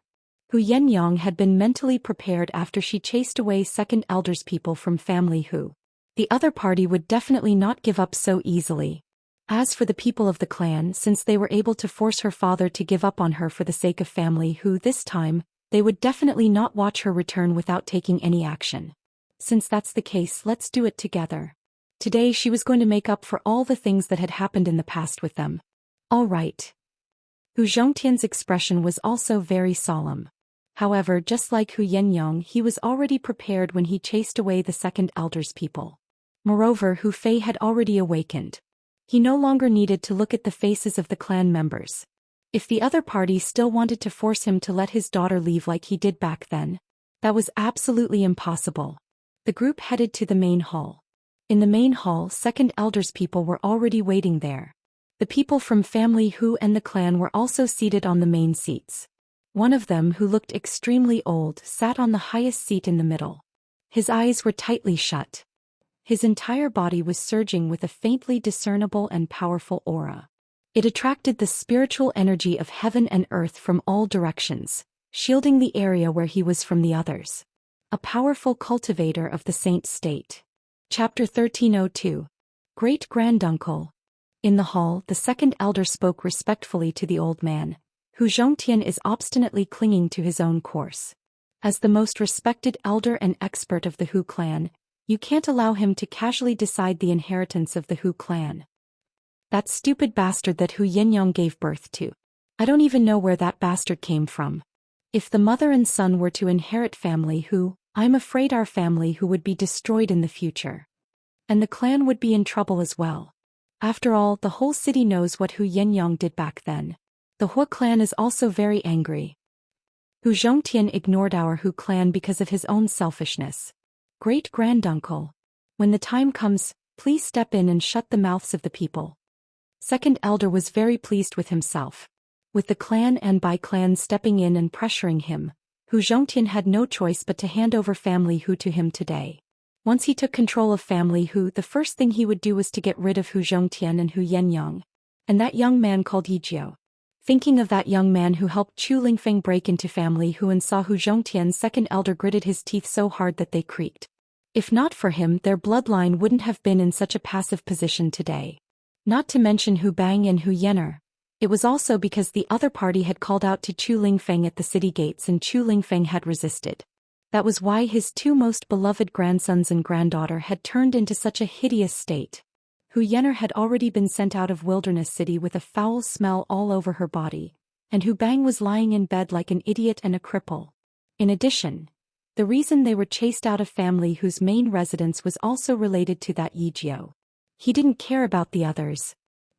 Hu Yenyang had been mentally prepared after she chased away second elders people from Family Hu. The other party would definitely not give up so easily. As for the people of the clan, since they were able to force her father to give up on her for the sake of Family Hu this time, they would definitely not watch her return without taking any action. Since that's the case, let's do it together. Today she was going to make up for all the things that had happened in the past with them. All right. Hu Zhongtian's expression was also very solemn. However, just like Hu Yenyang, he was already prepared when he chased away the second elder's people. Moreover, Hu Fei had already awakened. He no longer needed to look at the faces of the clan members. If the other party still wanted to force him to let his daughter leave like he did back then, that was absolutely impossible. The group headed to the main hall. In the main hall, second elder's people were already waiting there. The people from family Hu and the clan were also seated on the main seats. One of them, who looked extremely old, sat on the highest seat in the middle. His eyes were tightly shut. His entire body was surging with a faintly discernible and powerful aura. It attracted the spiritual energy of heaven and earth from all directions, shielding the area where he was from the others. A powerful cultivator of the saint state. Chapter 1302. Great-granduncle. In the hall, the second elder spoke respectfully to the old man. Hu Zhongtian is obstinately clinging to his own course. As the most respected elder and expert of the Hu clan, you can't allow him to casually decide the inheritance of the Hu clan. That stupid bastard that Hu Yenyang gave birth to. I don't even know where that bastard came from. If the mother and son were to inherit family Hu, I'm afraid our family Hu would be destroyed in the future. And the clan would be in trouble as well. After all, the whole city knows what Hu Yenyang did back then. The Hu clan is also very angry. Hu Zhongtian ignored our Hu clan because of his own selfishness. Great-granduncle. When the time comes, please step in and shut the mouths of the people. Second elder was very pleased with himself. With the clan and by-clan stepping in and pressuring him, Hu Zhongtian had no choice but to hand over family Hu to him today. Once he took control of family Hu, the first thing he would do was to get rid of Hu Zhongtian and Hu Yenyang. And that young man called Yijiao. Thinking of that young man who helped Chu Lingfeng break into family Hu and saw Hu Zhongtian's second elder gritted his teeth so hard that they creaked. If not for him, their bloodline wouldn't have been in such a passive position today. Not to mention Hu Bang and Hu Yener. It was also because the other party had called out to Chu Lingfeng at the city gates and Chu Lingfeng had resisted. That was why his two most beloved grandsons and granddaughter had turned into such a hideous state. Hu Yener had already been sent out of Wilderness City with a foul smell all over her body, and Hu Bang was lying in bed like an idiot and a cripple. In addition, the reason they were chased out of family whose main residence was also related to that Yijiao. He didn't care about the others.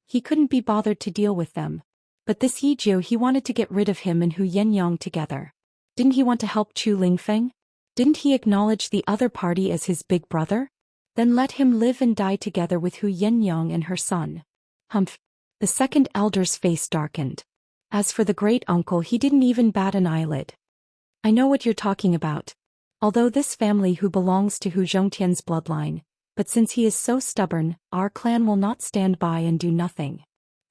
He couldn't be bothered to deal with them. But this Yijiao, he wanted to get rid of him and Hu Yenyang together. Didn't he want to help Chu Lingfeng? Didn't he acknowledge the other party as his big brother? Then let him live and die together with Hu Yenyang and her son. Humph. The second elder's face darkened. As for the great-uncle, he didn't even bat an eyelid. I know what you're talking about. Although this family Hu belongs to Hu Zhongtian's bloodline, but since he is so stubborn, our clan will not stand by and do nothing.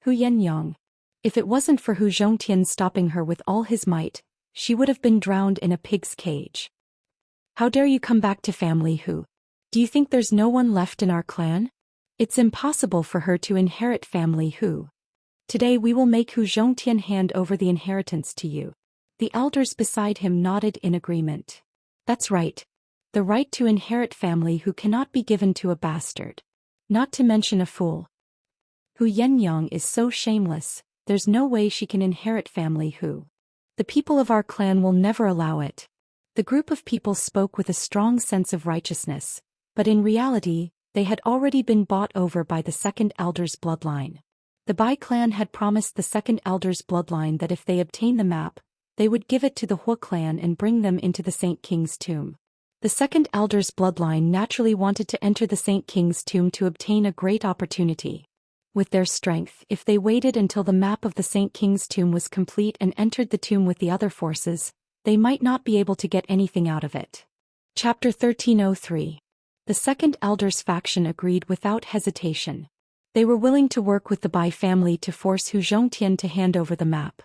Hu Yenyang. If it wasn't for Hu Zhongtian stopping her with all his might, she would have been drowned in a pig's cage. How dare you come back to family Hu? Do you think there's no one left in our clan? It's impossible for her to inherit family Hu. Today we will make Hu Zhongtian hand over the inheritance to you. The elders beside him nodded in agreement. That's right. The right to inherit family Hu cannot be given to a bastard. Not to mention a fool. Hu Yenyang is so shameless, there's no way she can inherit family Hu. The people of our clan will never allow it. The group of people spoke with a strong sense of righteousness, but in reality, they had already been bought over by the second elder's bloodline. The Bai clan had promised the second elder's bloodline that if they obtain the map, they would give it to the Hu clan and bring them into the Saint King's tomb. The second elder's bloodline naturally wanted to enter the Saint King's tomb to obtain a great opportunity. With their strength, if they waited until the map of the Saint King's tomb was complete and entered the tomb with the other forces, they might not be able to get anything out of it. Chapter 1303. The second elder's faction agreed without hesitation. They were willing to work with the Bai family to force Hu Zhongtian to hand over the map.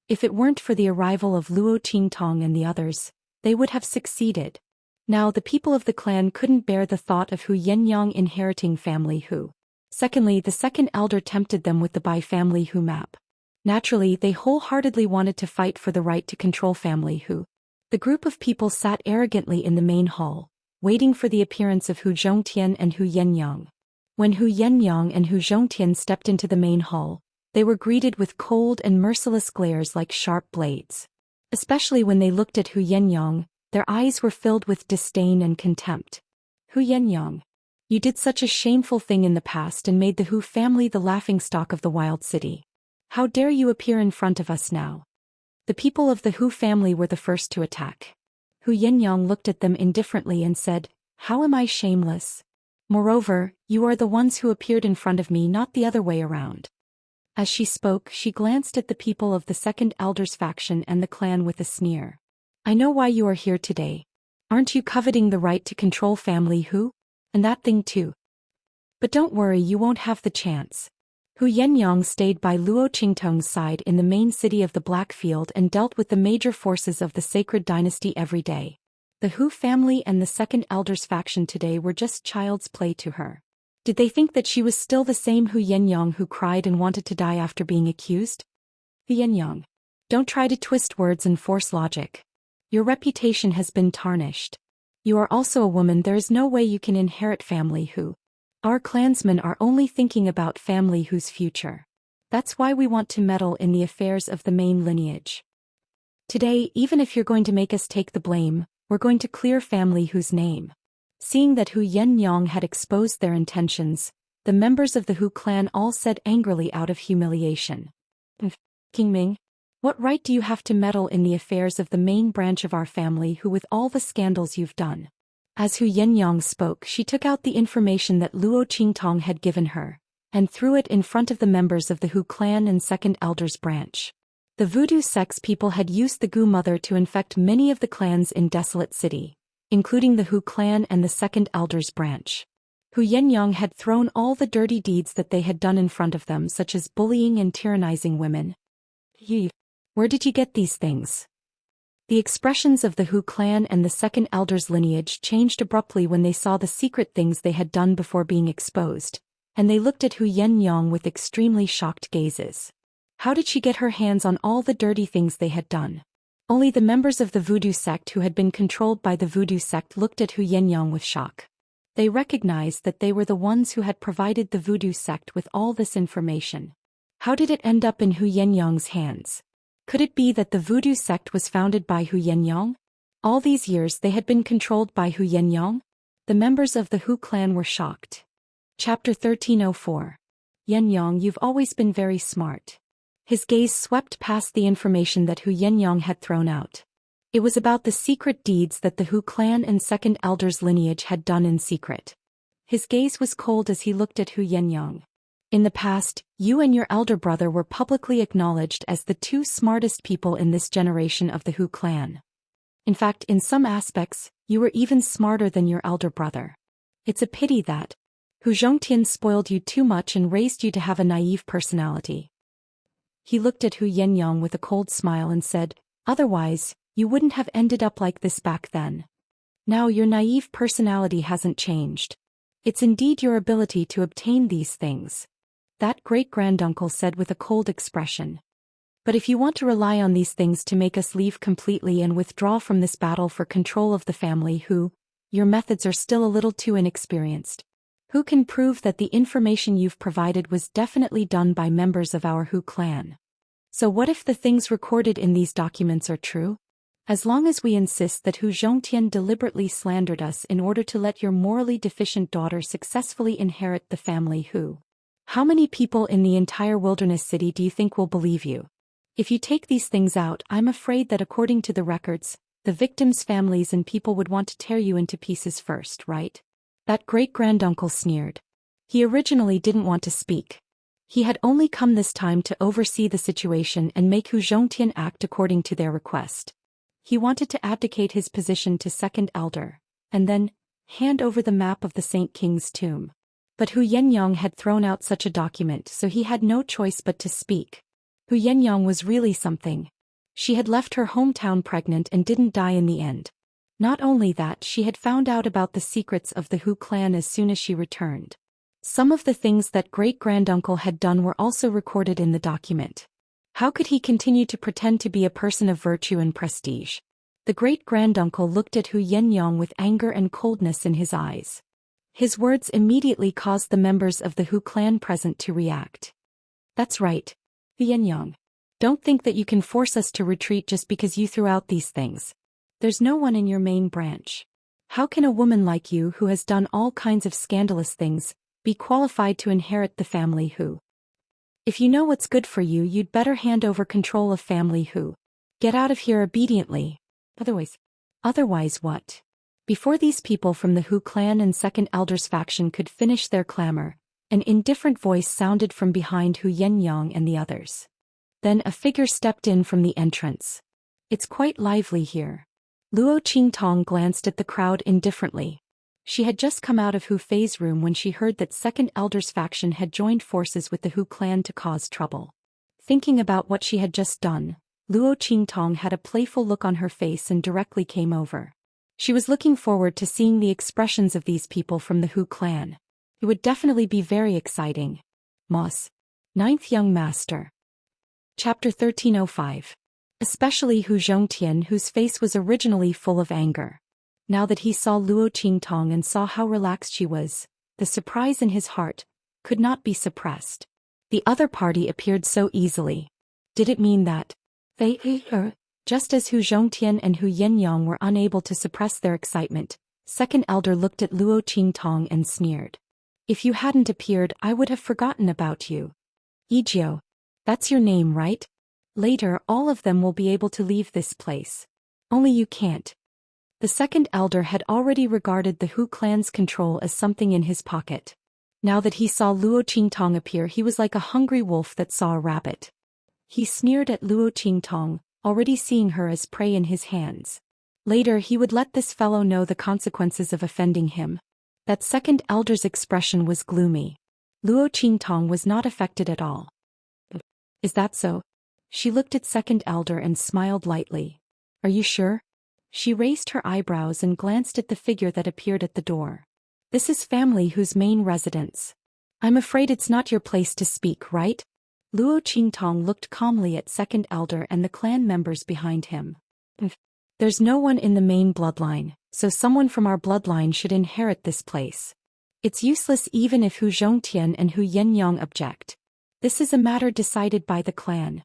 If it weren't for the arrival of Luo Qingtong and the others, they would have succeeded. Now the people of the clan couldn't bear the thought of Hu Yenyang inheriting family Hu. Secondly, the second elder tempted them with the Bai family Hu map. Naturally, they wholeheartedly wanted to fight for the right to control family Hu. The group of people sat arrogantly in the main hall, waiting for the appearance of Hu Zhongtian and Hu Yenyang. When Hu Yenyang and Hu Zhongtian stepped into the main hall, they were greeted with cold and merciless glares like sharp blades. Especially when they looked at Hu Yenyang, their eyes were filled with disdain and contempt. Hu Yenyang, you did such a shameful thing in the past and made the Hu family the laughingstock of the wild city. How dare you appear in front of us now? The people of the Hu family were the first to attack. Hu Yenyang looked at them indifferently and said, "How am I shameless? Moreover, you are the ones who appeared in front of me, not the other way around." As she spoke, she glanced at the people of the second elder's faction and the clan with a sneer. "I know why you are here today. Aren't you coveting the right to control family Hu? And that thing too? But don't worry, you won't have the chance." Hu Yenyang stayed by Luo Qingtong's side in the main city of the Black Field and dealt with the major forces of the Sacred Dynasty every day. The Hu family and the second elder's faction today were just child's play to her. Did they think that she was still the same Hu Yenyang who cried and wanted to die after being accused? Hu Yenyang, don't try to twist words and force logic. Your reputation has been tarnished. You are also a woman. There is no way you can inherit family Hu. Our clansmen are only thinking about family Hu's future. That's why we want to meddle in the affairs of the main lineage. Today, even if you're going to make us take the blame, we're going to clear family Hu's name. Seeing that Hu Yenyang had exposed their intentions, the members of the Hu clan all said angrily out of humiliation. "King Ming, what right do you have to meddle in the affairs of the main branch of our family Hu with all the scandals you've done?" As Hu Yenyang spoke, she took out the information that Luo Qingtong had given her, and threw it in front of the members of the Hu clan and second elders branch. The voodoo sect's people had used the Gu Mother to infect many of the clans in Desolate City, including the Hu clan and the second elders branch. Hu Yenyang had thrown all the dirty deeds that they had done in front of them, such as bullying and tyrannizing women. Where did you get these things? The expressions of the Hu clan and the second elder's lineage changed abruptly when they saw the secret things they had done before being exposed, and they looked at Hu Yenyang with extremely shocked gazes. How did she get her hands on all the dirty things they had done? Only the members of the voodoo sect who had been controlled by the voodoo sect looked at Hu Yenyang with shock. They recognized that they were the ones who had provided the voodoo sect with all this information. How did it end up in Hu Yenyang's hands? Could it be that the voodoo sect was founded by Hu Yenyang? All these years they had been controlled by Hu Yenyang? The members of the Hu clan were shocked. Chapter 1304. Yenyang, you've always been very smart. His gaze swept past the information that Hu Yenyang had thrown out. It was about the secret deeds that the Hu clan and second elders lineage had done in secret. His gaze was cold as he looked at Hu Yenyang. In the past, you and your elder brother were publicly acknowledged as the two smartest people in this generation of the Hu clan. In fact, in some aspects, you were even smarter than your elder brother. It's a pity that Hu Zhongtian spoiled you too much and raised you to have a naive personality. He looked at Hu Yenyang with a cold smile and said, "Otherwise, you wouldn't have ended up like this back then. Now your naive personality hasn't changed. It's indeed your ability to obtain these things," that great-granduncle said with a cold expression. "But if you want to rely on these things to make us leave completely and withdraw from this battle for control of the family Hu, your methods are still a little too inexperienced. Who can prove that the information you've provided was definitely done by members of our Hu clan? So what if the things recorded in these documents are true? As long as we insist that Hu Zhongtian deliberately slandered us in order to let your morally deficient daughter successfully inherit the family Hu, how many people in the entire wilderness city do you think will believe you? If you take these things out, I'm afraid that according to the records, the victims' families and people would want to tear you into pieces first, right?" That great-granduncle sneered. He originally didn't want to speak. He had only come this time to oversee the situation and make Hu Zhongtian act according to their request. He wanted to abdicate his position to second elder, and then hand over the map of the Saint King's tomb. But Hu Yenyang had thrown out such a document, so he had no choice but to speak. Hu Yenyang was really something. She had left her hometown pregnant and didn't die in the end. Not only that, she had found out about the secrets of the Hu clan as soon as she returned. Some of the things that great-granduncle had done were also recorded in the document. How could he continue to pretend to be a person of virtue and prestige? The great-granduncle looked at Hu Yenyang with anger and coldness in his eyes. His words immediately caused the members of the Hu clan present to react. That's right. Xianyang. Don't think that you can force us to retreat just because you threw out these things. There's no one in your main branch. How can a woman like you who has done all kinds of scandalous things be qualified to inherit the family Hu? If you know what's good for you, you'd better hand over control of family Hu. Get out of here obediently. Otherwise what? Before these people from the Hu clan and Second Elders faction could finish their clamor, an indifferent voice sounded from behind Hu Yenyang and the others. Then a figure stepped in from the entrance. It's quite lively here. Luo Qingtong glanced at the crowd indifferently. She had just come out of Hu Fei's room when she heard that Second Elders faction had joined forces with the Hu clan to cause trouble. Thinking about what she had just done, Luo Qingtong had a playful look on her face and directly came over. She was looking forward to seeing the expressions of these people from the Hu clan. It would definitely be very exciting. Moss. Ninth Young Master. Chapter 1305. Especially Hu Zhongtian, whose face was originally full of anger. Now that he saw Luo Qingtong and saw how relaxed she was, the surprise in his heart could not be suppressed. The other party appeared so easily. Did it mean that just as Hu Zhongtian and Hu Yenyang were unable to suppress their excitement, Second Elder looked at Luo Qingtong and sneered. If you hadn't appeared, I would have forgotten about you. Yijiu. That's your name, right? Later, all of them will be able to leave this place. Only you can't. The Second Elder had already regarded the Hu clan's control as something in his pocket. Now that he saw Luo Qingtong appear, he was like a hungry wolf that saw a rabbit. He sneered at Luo Qingtong, already seeing her as prey in his hands. Later he would let this fellow know the consequences of offending him. That Second Elder's expression was gloomy. Luo Qingtong was not affected at all. Is that so? She looked at Second Elder and smiled lightly. Are you sure? She raised her eyebrows and glanced at the figure that appeared at the door. This is family Hu's main residence. I'm afraid it's not your place to speak, right? Luo Qingtong looked calmly at Second Elder and the clan members behind him. There's no one in the main bloodline, so someone from our bloodline should inherit this place. It's useless even if Hu Zhongtian and Hu Yenyang object. This is a matter decided by the clan.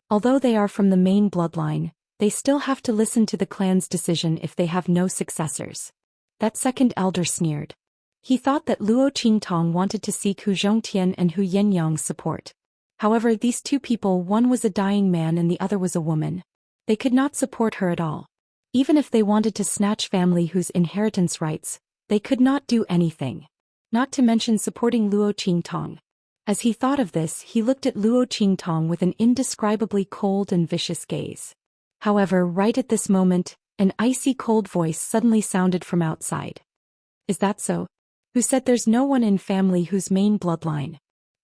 Although they are from the main bloodline, they still have to listen to the clan's decision if they have no successors. That Second Elder sneered. He thought that Luo Qingtong wanted to seek Hu Zhongtian and Hu Yenyang's support. However, these two people, one was a dying man and the other was a woman. They could not support her at all. Even if they wanted to snatch family Hu's inheritance rights, they could not do anything. Not to mention supporting Luo Qingtong. As he thought of this, he looked at Luo Qingtong with an indescribably cold and vicious gaze. However, right at this moment, an icy cold voice suddenly sounded from outside. Is that so? Who said there's no one in family Hu's main bloodline?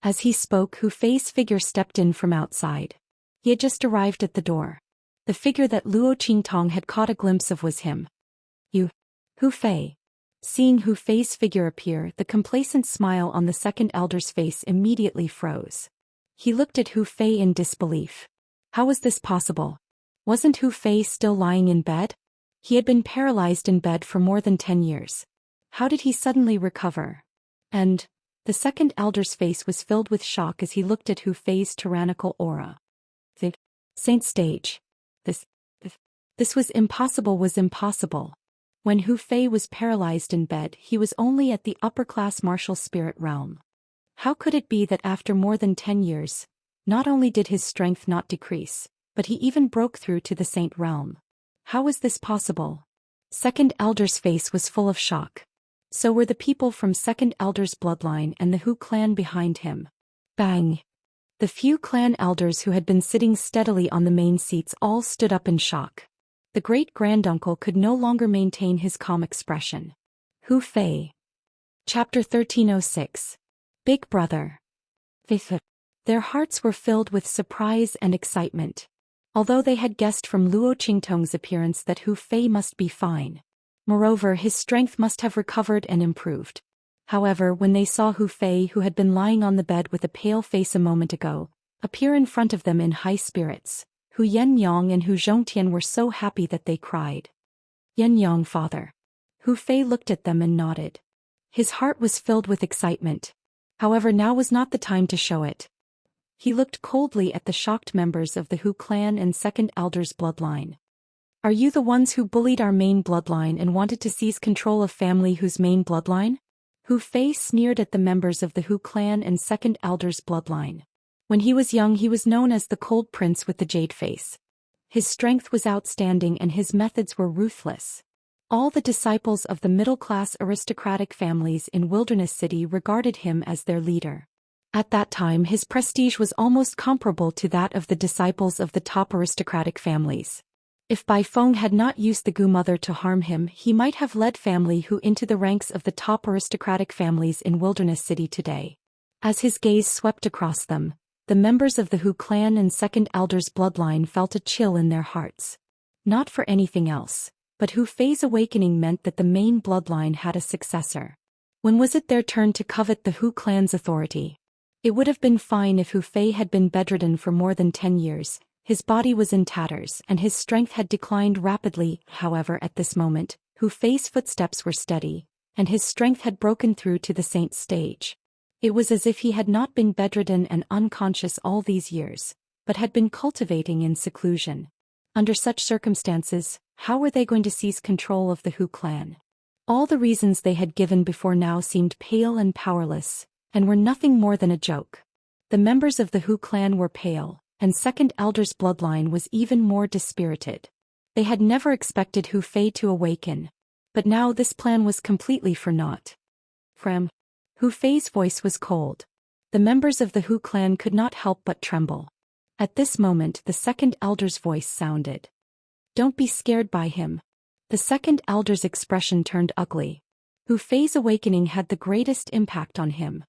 As he spoke, Hu Fei's figure stepped in from outside. He had just arrived at the door. The figure that Luo Qingtong had caught a glimpse of was him. You. Hu Fei. Seeing Hu Fei's figure appear, the complacent smile on the Second Elder's face immediately froze. He looked at Hu Fei in disbelief. How was this possible? Wasn't Hu Fei still lying in bed? He had been paralyzed in bed for more than 10 years. How did he suddenly recover? And the Second Elder's face was filled with shock as he looked at Hu Fei's tyrannical aura. The Saint Stage. This was impossible. When Hu Fei was paralyzed in bed, he was only at the upper-class martial spirit realm. How could it be that after more than 10 years, not only did his strength not decrease, but he even broke through to the saint realm? How was this possible? Second Elder's face was full of shock. So were the people from Second Elder's bloodline and the Hu clan behind him. Bang! The few clan elders who had been sitting steadily on the main seats all stood up in shock. The great-granduncle could no longer maintain his calm expression. Hu Fei. Chapter 1306. Big Brother. Their hearts were filled with surprise and excitement. Although they had guessed from Luo Qingtong's appearance that Hu Fei must be fine. Moreover, his strength must have recovered and improved. However, when they saw Hu Fei, who had been lying on the bed with a pale face a moment ago, appear in front of them in high spirits, Hu Yenyang and Hu Zhongtian were so happy that they cried. Yenyang, father. Hu Fei looked at them and nodded. His heart was filled with excitement. However, now was not the time to show it. He looked coldly at the shocked members of the Hu clan and second elder's bloodline. Are you the ones who bullied our main bloodline and wanted to seize control of family Hu's main bloodline? Hu Fei sneered at the members of the Hu clan and second elder's bloodline. When he was young, he was known as the Cold Prince with the Jade Face. His strength was outstanding and his methods were ruthless. All the disciples of the middle-class aristocratic families in Wilderness City regarded him as their leader. At that time, his prestige was almost comparable to that of the disciples of the top aristocratic families. If Bai Feng had not used the Gu Mother to harm him, he might have led family Hu into the ranks of the top aristocratic families in Wilderness City today. As his gaze swept across them, the members of the Hu clan and second elder's bloodline felt a chill in their hearts. Not for anything else, but Hu Fei's awakening meant that the main bloodline had a successor. When was it their turn to covet the Hu clan's authority? It would have been fine if Hu Fei had been bedridden for more than 10 years. His body was in tatters and his strength had declined rapidly. However, at this moment, Hu Fei's footsteps were steady, and his strength had broken through to the saint's stage. It was as if he had not been bedridden and unconscious all these years, but had been cultivating in seclusion. Under such circumstances, how were they going to seize control of the Hu clan? All the reasons they had given before now seemed pale and powerless, and were nothing more than a joke. The members of the Hu clan were pale, and second elder's bloodline was even more dispirited. They had never expected Hu Fei to awaken, but now this plan was completely for naught. Hu Fei's voice was cold. The members of the Hu clan could not help but tremble. At this moment the second elder's voice sounded. Don't be scared by him. The second elder's expression turned ugly. Hu Fei's awakening had the greatest impact on him.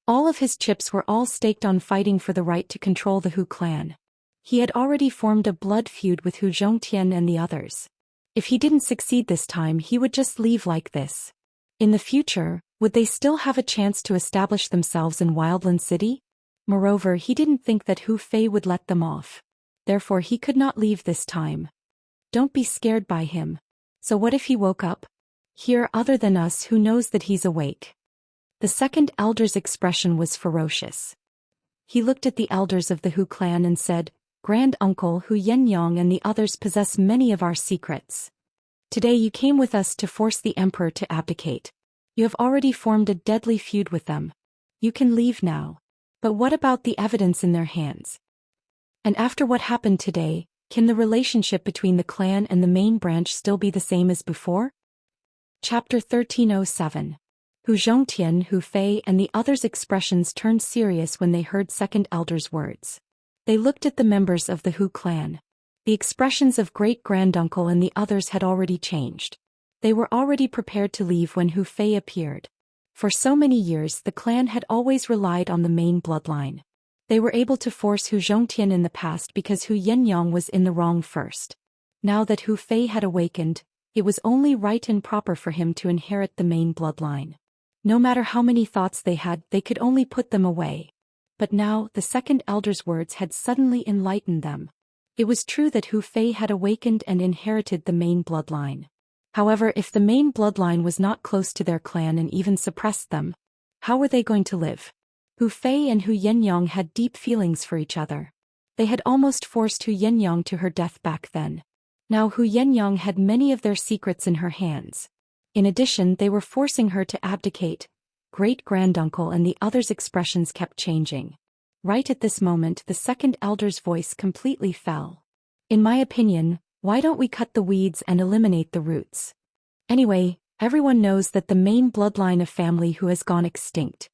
All of his chips were all staked on fighting for the right to control the Hu clan. He had already formed a blood feud with Hu Zhongtian and the others. If he didn't succeed this time, he would just leave like this. In the future, would they still have a chance to establish themselves in Wildland City? Moreover, he didn't think that Hu Fei would let them off. Therefore he could not leave this time. Don't be scared by him. So what if he woke up? Here, other than us, who knows that he's awake? The second elder's expression was ferocious. He looked at the elders of the Hu clan and said, Grand Uncle Hu Yenyang and the others possess many of our secrets. Today you came with us to force the emperor to abdicate. You have already formed a deadly feud with them. You can leave now. But what about the evidence in their hands? And after what happened today, can the relationship between the clan and the main branch still be the same as before? Chapter 1307. Hu Zhongtian, Hu Fei and the others' expressions turned serious when they heard second elder's words. They looked at the members of the Hu clan. The expressions of great-granduncle and the others had already changed. They were already prepared to leave when Hu Fei appeared. For so many years the clan had always relied on the main bloodline. They were able to force Hu Zhongtian in the past because Hu Yenyang was in the wrong first. Now that Hu Fei had awakened, it was only right and proper for him to inherit the main bloodline. No matter how many thoughts they had, they could only put them away. But now, the second elder's words had suddenly enlightened them. It was true that Hu Fei had awakened and inherited the main bloodline. However, if the main bloodline was not close to their clan and even suppressed them, how were they going to live? Hu Fei and Hu Yenyang had deep feelings for each other. They had almost forced Hu Yenyang to her death back then. Now Hu Yenyang had many of their secrets in her hands. In addition, they were forcing her to abdicate. Great-granduncle and the others' expressions kept changing. Right at this moment, the second elder's voice completely fell. In my opinion, why don't we cut the weeds and eliminate the roots? Anyway, everyone knows that the main bloodline of family Hu has gone extinct.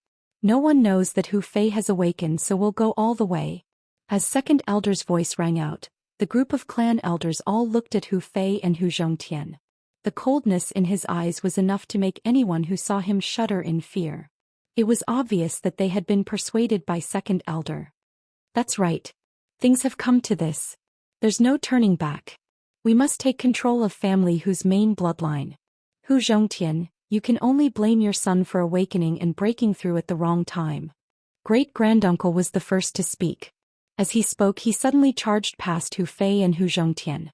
No one knows that Hu Fei has awakened, so we'll go all the way. As second elder's voice rang out, the group of clan elders all looked at Hu Fei and Hu Zhongtian. The coldness in his eyes was enough to make anyone who saw him shudder in fear. It was obvious that they had been persuaded by second elder. That's right. Things have come to this. There's no turning back. We must take control of family Hu's main bloodline. Hu Zhongtian, you can only blame your son for awakening and breaking through at the wrong time. Great-granduncle was the first to speak. As he spoke, he suddenly charged past Hu Fei and Hu Zhongtian.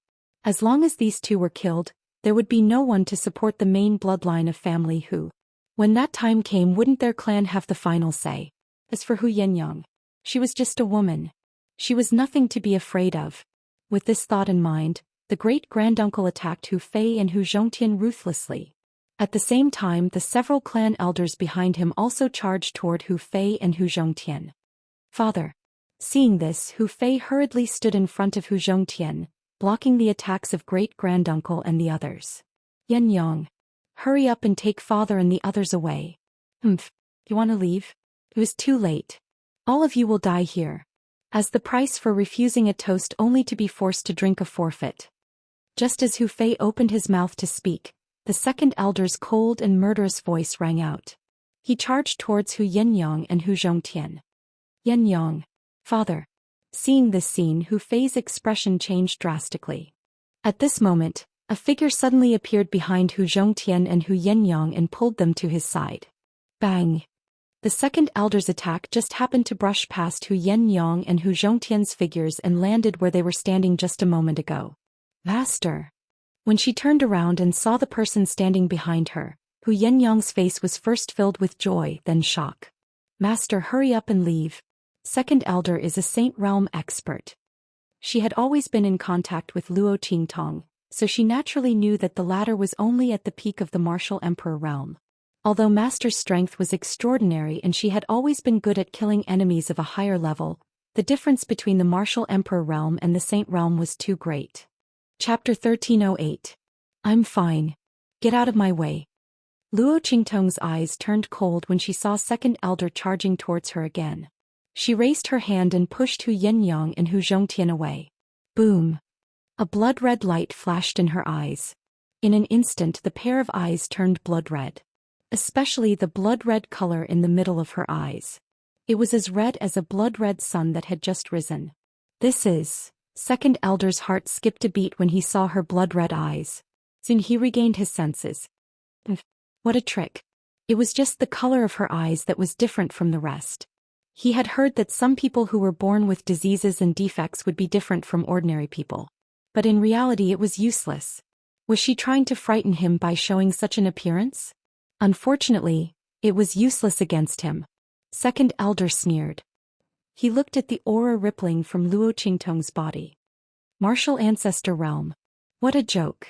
As long as these two were killed, there would be no one to support the main bloodline of family Hu. When that time came, wouldn't their clan have the final say? As for Hu Yenyang, she was just a woman. She was nothing to be afraid of. With this thought in mind, the great-granduncle attacked Hu Fei and Hu Zhongtian ruthlessly. At the same time, the several clan elders behind him also charged toward Hu Fei and Hu Zhongtian. Father. Seeing this, Hu Fei hurriedly stood in front of Hu Zhongtian, blocking the attacks of great-granduncle and the others. Yenyang. Hurry up and take father and the others away. You want to leave? It was too late. All of you will die here. As the price for refusing a toast only to be forced to drink a forfeit. Just as Hu Fei opened his mouth to speak, the second elder's cold and murderous voice rang out. He charged towards Hu Yenyang and Hu Zhongtian. Yenyang. Father. Seeing this scene, Hu Fei's expression changed drastically. At this moment, a figure suddenly appeared behind Hu Zhongtian and Hu Yenyang and pulled them to his side. Bang! The second elder's attack just happened to brush past Hu Yenyang and Hu Zhongtian's figures and landed where they were standing just a moment ago. Master! When she turned around and saw the person standing behind her, Hu Yenyang's face was first filled with joy, then shock. Master, hurry up and leave. Second elder is a Saint Realm expert. She had always been in contact with Luo Qingtong, so she naturally knew that the latter was only at the peak of the martial emperor realm. Although Master's strength was extraordinary and she had always been good at killing enemies of a higher level, the difference between the martial emperor realm and the saint realm was too great. Chapter 1308. I'm fine. Get out of my way. Luo Qingtong's eyes turned cold when she saw second elder charging towards her again. She raised her hand and pushed Hu Yenyang and Hu Zhongtian away. Boom! A blood-red light flashed in her eyes. In an instant the pair of eyes turned blood-red. Especially the blood-red color in the middle of her eyes. It was as red as a blood-red sun that had just risen. This is... Second elder's heart skipped a beat when he saw her blood-red eyes. Soon he regained his senses. What a trick. It was just the color of her eyes that was different from the rest. He had heard that some people who were born with diseases and defects would be different from ordinary people. But in reality it was useless. Was she trying to frighten him by showing such an appearance? Unfortunately, it was useless against him. Second elder sneered. He looked at the aura rippling from Luo Qingtong's body. Martial ancestor realm. What a joke.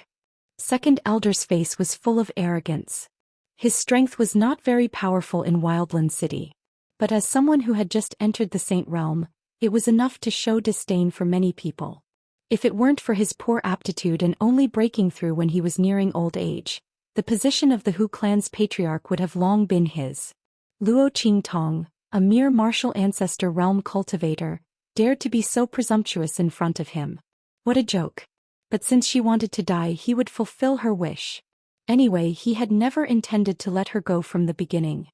Second elder's face was full of arrogance. His strength was not very powerful in Wildland City. But as someone who had just entered the Saint Realm, it was enough to show disdain for many people. If it weren't for his poor aptitude and only breaking through when he was nearing old age, the position of the Hu clan's patriarch would have long been his. Luo Qingtong, a mere martial ancestor realm cultivator, dared to be so presumptuous in front of him. What a joke. But since she wanted to die, he would fulfill her wish. Anyway, he had never intended to let her go from the beginning.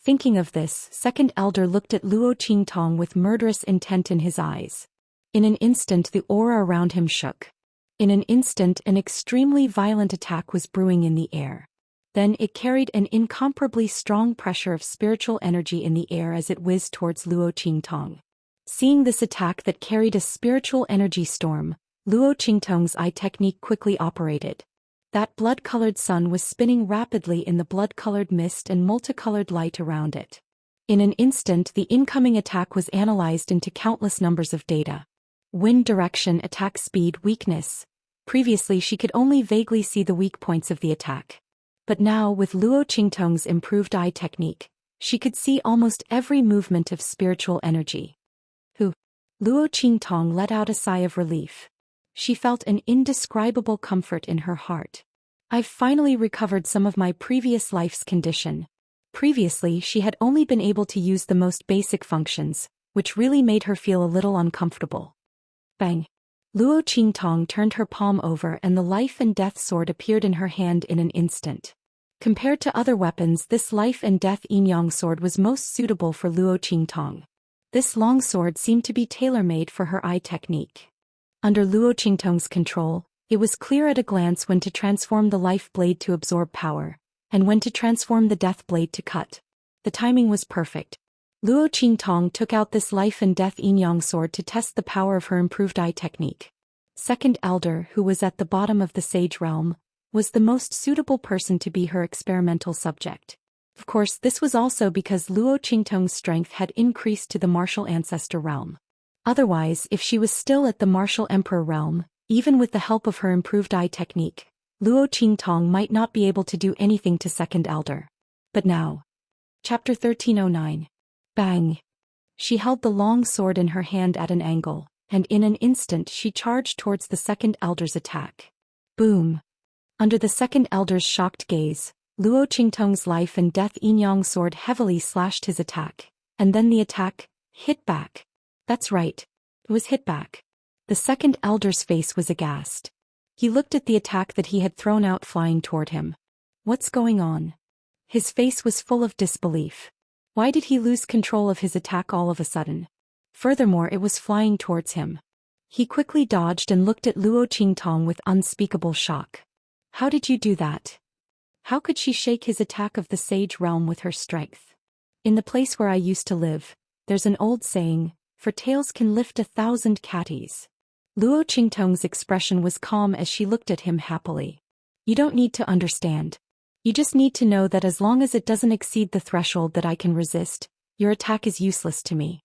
Thinking of this, second elder looked at Luo Qingtong with murderous intent in his eyes. In an instant the aura around him shook. In an instant an extremely violent attack was brewing in the air. Then it carried an incomparably strong pressure of spiritual energy in the air as it whizzed towards Luo Qingtong. Seeing this attack that carried a spiritual energy storm, Luo Qingtong's eye technique quickly operated. That blood-colored sun was spinning rapidly in the blood-colored mist and multicolored light around it. In an instant the incoming attack was analyzed into countless numbers of data. Wind direction, attack speed, weakness. Previously she could only vaguely see the weak points of the attack. But now, with Luo Qingtong's improved eye technique, she could see almost every movement of spiritual energy. Luo Qingtong let out a sigh of relief. She felt an indescribable comfort in her heart. I've finally recovered some of my previous life's condition. Previously she had only been able to use the most basic functions, which really made her feel a little uncomfortable. Bang! Luo Qingtong turned her palm over and the life and death sword appeared in her hand in an instant. Compared to other weapons, this life and death yin-yang sword was most suitable for Luo Qingtong. This long sword seemed to be tailor-made for her eye technique. Under Luo Qingtong's control, it was clear at a glance when to transform the life blade to absorb power, and when to transform the death blade to cut. The timing was perfect. Luo Qingtong took out this life and death yin-yang sword to test the power of her improved eye technique. Second elder, who was at the bottom of the sage realm, was the most suitable person to be her experimental subject. Of course, this was also because Luo Qingtong's strength had increased to the martial ancestor realm. Otherwise, if she was still at the martial emperor realm, even with the help of her improved eye technique, Luo Qingtong might not be able to do anything to second elder. But now. Chapter 1309. Bang! She held the long sword in her hand at an angle, and in an instant she charged towards the second elder's attack. Boom! Under the second elder's shocked gaze, Luo Qingtong's life and death yin-yang sword heavily slashed his attack, and then the attack hit back. That's right. It was hit back. The second elder's face was aghast. He looked at the attack that he had thrown out flying toward him. What's going on? His face was full of disbelief. Why did he lose control of his attack all of a sudden? Furthermore, it was flying towards him. He quickly dodged and looked at Luo Qingtong with unspeakable shock. How did you do that? How could she shake his attack of the sage realm with her strength? In the place where I used to live, there's an old saying, for tales can lift 1,000 catties. Luo Qingtong's expression was calm as she looked at him happily. You don't need to understand. You just need to know that as long as it doesn't exceed the threshold that I can resist, your attack is useless to me.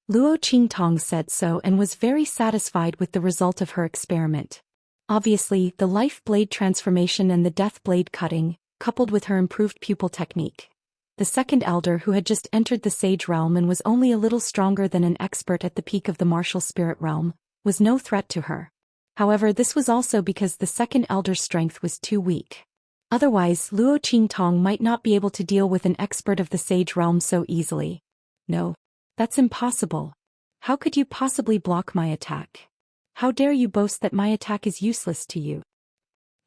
Luo Qingtong said so and was very satisfied with the result of her experiment. Obviously, the life blade transformation and the death blade cutting, coupled with her improved pupil technique. The second elder, who had just entered the sage realm and was only a little stronger than an expert at the peak of the martial spirit realm, was no threat to her. However, this was also because the second elder's strength was too weak. Otherwise, Luo Qingtong might not be able to deal with an expert of the sage realm so easily. No. That's impossible. How could you possibly block my attack? How dare you boast that my attack is useless to you?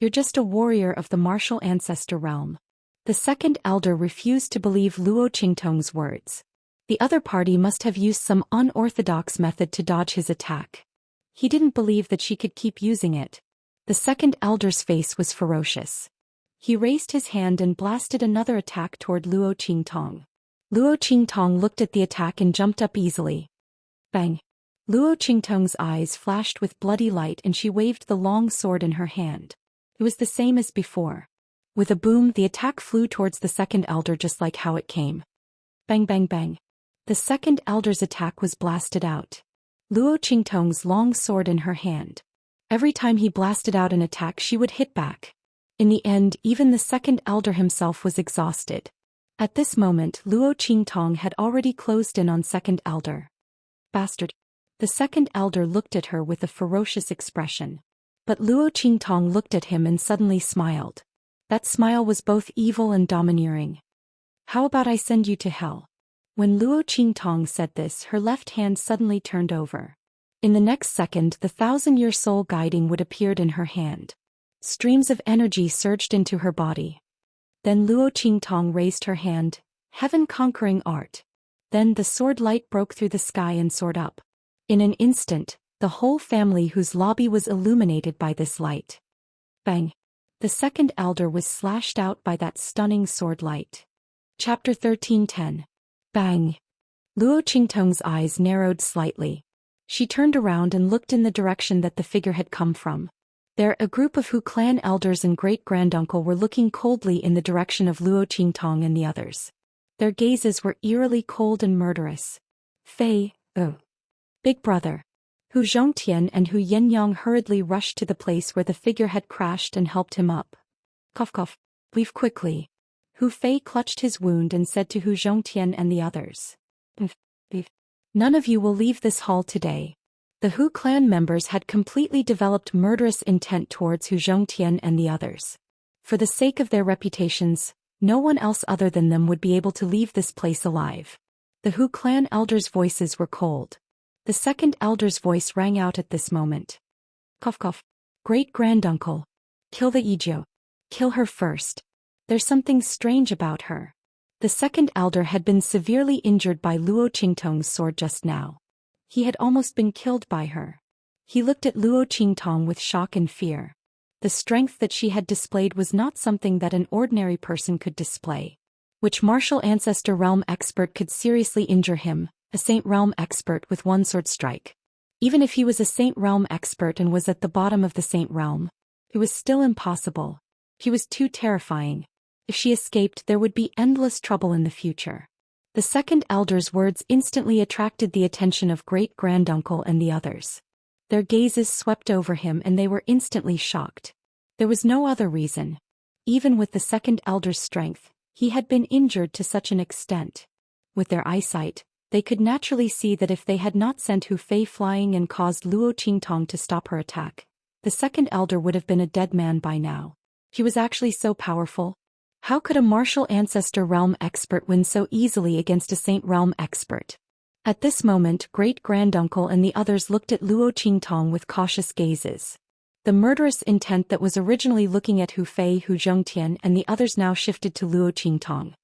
You're just a warrior of the martial ancestor realm. The second elder refused to believe Luo Qingtong's words. The other party must have used some unorthodox method to dodge his attack. He didn't believe that she could keep using it. The second elder's face was ferocious. He raised his hand and blasted another attack toward Luo Qingtong. Luo Qingtong looked at the attack and jumped up easily. Bang! Luo Qingtong's eyes flashed with bloody light and she waved the long sword in her hand. It was the same as before. With a boom, the attack flew towards the second elder just like how it came. Bang bang bang. The second elder's attack was blasted out. Luo Qingtong's long sword in her hand. Every time he blasted out an attack she would hit back. In the end, even the second elder himself was exhausted. At this moment, Luo Qingtong had already closed in on second elder. Bastard. The second elder looked at her with a ferocious expression. But Luo Qingtong looked at him and suddenly smiled. That smile was both evil and domineering. How about I send you to hell? When Luo Qingtong said this, her left hand suddenly turned over. In the next second, the 1,000-year soul guiding wood appeared in her hand. Streams of energy surged into her body. Then Luo Qingtong raised her hand, heaven-conquering art. Then the sword light broke through the sky and soared up. In an instant, the whole family whose lobby was illuminated by this light. Bang! The second elder was slashed out by that stunning sword light. Chapter 1310. Bang! Luo Qingtong's eyes narrowed slightly. She turned around and looked in the direction that the figure had come from. There, a group of Hu clan elders and great-granduncle were looking coldly in the direction of Luo Qingtong and the others. Their gazes were eerily cold and murderous. Fei, oh. Big brother. Hu Zhongtian and Hu Yenyang hurriedly rushed to the place where the figure had crashed and helped him up. Cough cough. Leave quickly. Hu Fei clutched his wound and said to Hu Zhongtian and the others. Leave. None of you will leave this hall today. The Hu clan members had completely developed murderous intent towards Hu Zhongtian and the others. For the sake of their reputations, no one else other than them would be able to leave this place alive. The Hu clan elders' voices were cold. The second elder's voice rang out at this moment. Cough cough. Great-granduncle. Kill the Ijo. Kill her first. There's something strange about her. The second elder had been severely injured by Luo Qingtong's sword just now. He had almost been killed by her. He looked at Luo Qingtong with shock and fear. The strength that she had displayed was not something that an ordinary person could display. Which martial ancestor realm expert could seriously injure him, a Saint realm expert with one sword strike? Even if he was a Saint realm expert and was at the bottom of the Saint realm, it was still impossible. He was too terrifying. If she escaped, there would be endless trouble in the future. The second elder's words instantly attracted the attention of great-granduncle and the others. Their gazes swept over him and they were instantly shocked. There was no other reason. Even with the second elder's strength, he had been injured to such an extent. With their eyesight, they could naturally see that if they had not sent Hu Fei flying and caused Luo Qingtong to stop her attack, the second elder would have been a dead man by now. He was actually so powerful. How could a martial ancestor realm expert win so easily against a saint realm expert? At this moment, great-granduncle and the others looked at Luo Qingtong with cautious gazes. The murderous intent that was originally looking at Hu Fei, Hu Zhongtian and the others now shifted to Luo Qingtong.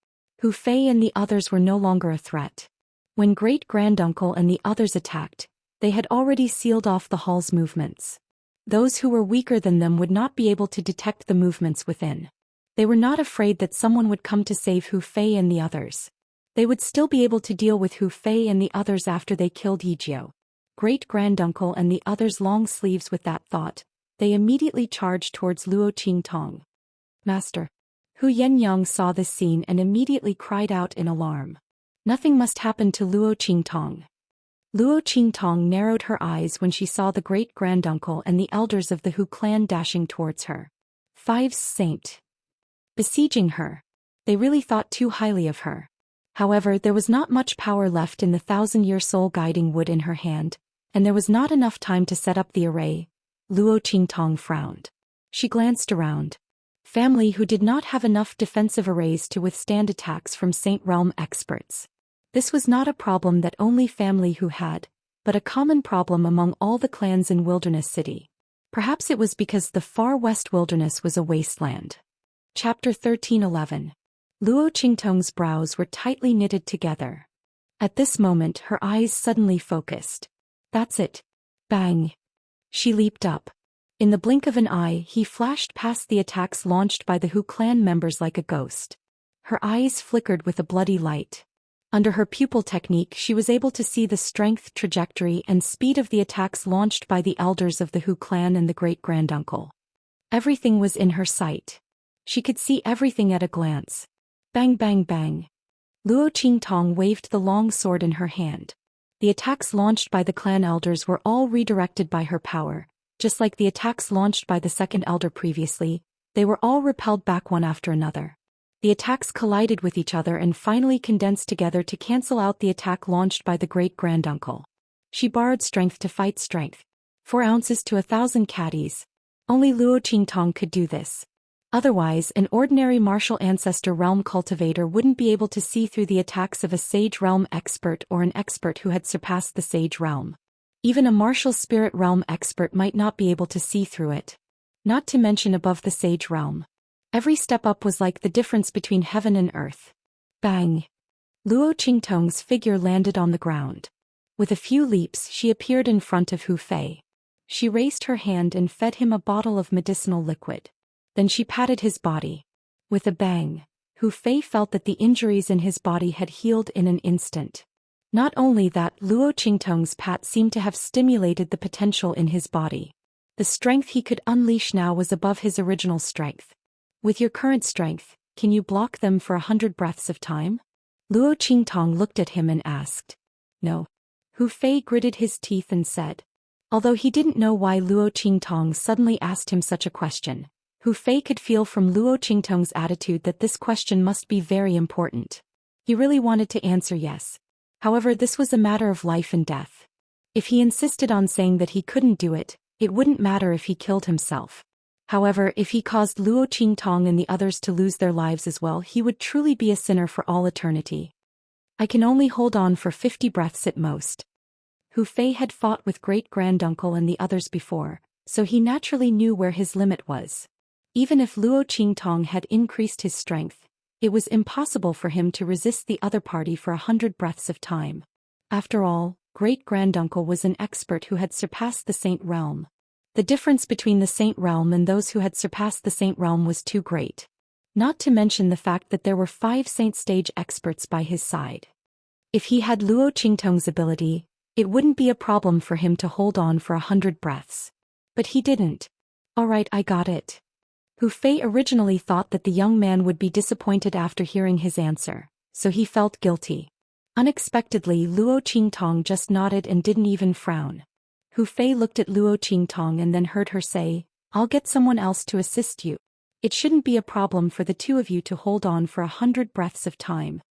Hu Fei and the others were no longer a threat. When great-granduncle and the others attacked, they had already sealed off the hall's movements. Those who were weaker than them would not be able to detect the movements within. They were not afraid that someone would come to save Hu Fei and the others. They would still be able to deal with Hu Fei and the others after they killed Yijiao. Great-granduncle and the others long sleeves with that thought, they immediately charged towards Luo Qingtong. Master. Hu Yenyang saw this scene and immediately cried out in alarm. Nothing must happen to Luo Qingtong. Luo Qingtong narrowed her eyes when she saw the great-granduncle and the elders of the Hu clan dashing towards her. Five's saint. Besieging her. They really thought too highly of her. However, there was not much power left in the 1,000-year soul guiding wood in her hand, and there was not enough time to set up the array. Luo Qingtong frowned. She glanced around. Family who did not have enough defensive arrays to withstand attacks from Saint Realm experts. This was not a problem that only family who had, but a common problem among all the clans in Wilderness City. Perhaps it was because the far west wilderness was a wasteland. Chapter 13:11. Luo Qingtong's brows were tightly knitted together. At this moment her eyes suddenly focused. That's it. Bang. She leaped up. In the blink of an eye he flashed past the attacks launched by the Hu clan members like a ghost. Her eyes flickered with a bloody light. Under her pupil technique she was able to see the strength, trajectory and speed of the attacks launched by the elders of the Hu clan and the great-granduncle. Everything was in her sight. She could see everything at a glance. Bang bang bang. Luo Qingtong waved the long sword in her hand. The attacks launched by the clan elders were all redirected by her power. Just like the attacks launched by the second elder previously, they were all repelled back one after another. The attacks collided with each other and finally condensed together to cancel out the attack launched by the great-granduncle. She borrowed strength to fight strength. 4 ounces to 1,000 caddies. Only Luo Qingtong could do this. Otherwise, an ordinary martial ancestor realm cultivator wouldn't be able to see through the attacks of a sage realm expert or an expert who had surpassed the sage realm. Even a martial spirit realm expert might not be able to see through it. Not to mention above the sage realm. Every step up was like the difference between heaven and earth. Bang! Luo Qingtong's figure landed on the ground. With a few leaps she appeared in front of Hu Fei. She raised her hand and fed him a bottle of medicinal liquid. Then she patted his body. With a bang, Hu Fei felt that the injuries in his body had healed in an instant. Not only that, Luo Qingtong's pat seemed to have stimulated the potential in his body. The strength he could unleash now was above his original strength. With your current strength, can you block them for 100 breaths of time? Luo Qingtong looked at him and asked. No. Hu Fei gritted his teeth and said. Although he didn't know why Luo Qingtong suddenly asked him such a question, Hu Fei could feel from Luo Qingtong's attitude that this question must be very important. He really wanted to answer yes. However, this was a matter of life and death. If he insisted on saying that he couldn't do it, it wouldn't matter if he killed himself. However, if he caused Luo Qingtong and the others to lose their lives as well, he would truly be a sinner for all eternity. I can only hold on for 50 breaths at most. Hu Fei had fought with great-granduncle and the others before, so he naturally knew where his limit was. Even if Luo Qingtong had increased his strength, it was impossible for him to resist the other party for 100 breaths of time. After all, great-granduncle was an expert who had surpassed the Saint Realm. The difference between the Saint Realm and those who had surpassed the Saint Realm was too great. Not to mention the fact that there were 5 Saint Stage experts by his side. If he had Luo Qingtong's ability, it wouldn't be a problem for him to hold on for 100 breaths. But he didn't. Alright, I got it. Hu Fei originally thought that the young man would be disappointed after hearing his answer, so he felt guilty. Unexpectedly, Luo Qingtong just nodded and didn't even frown. Hu Fei looked at Luo Qingtong and then heard her say, "I'll get someone else to assist you. It shouldn't be a problem for the two of you to hold on for 100 breaths of time.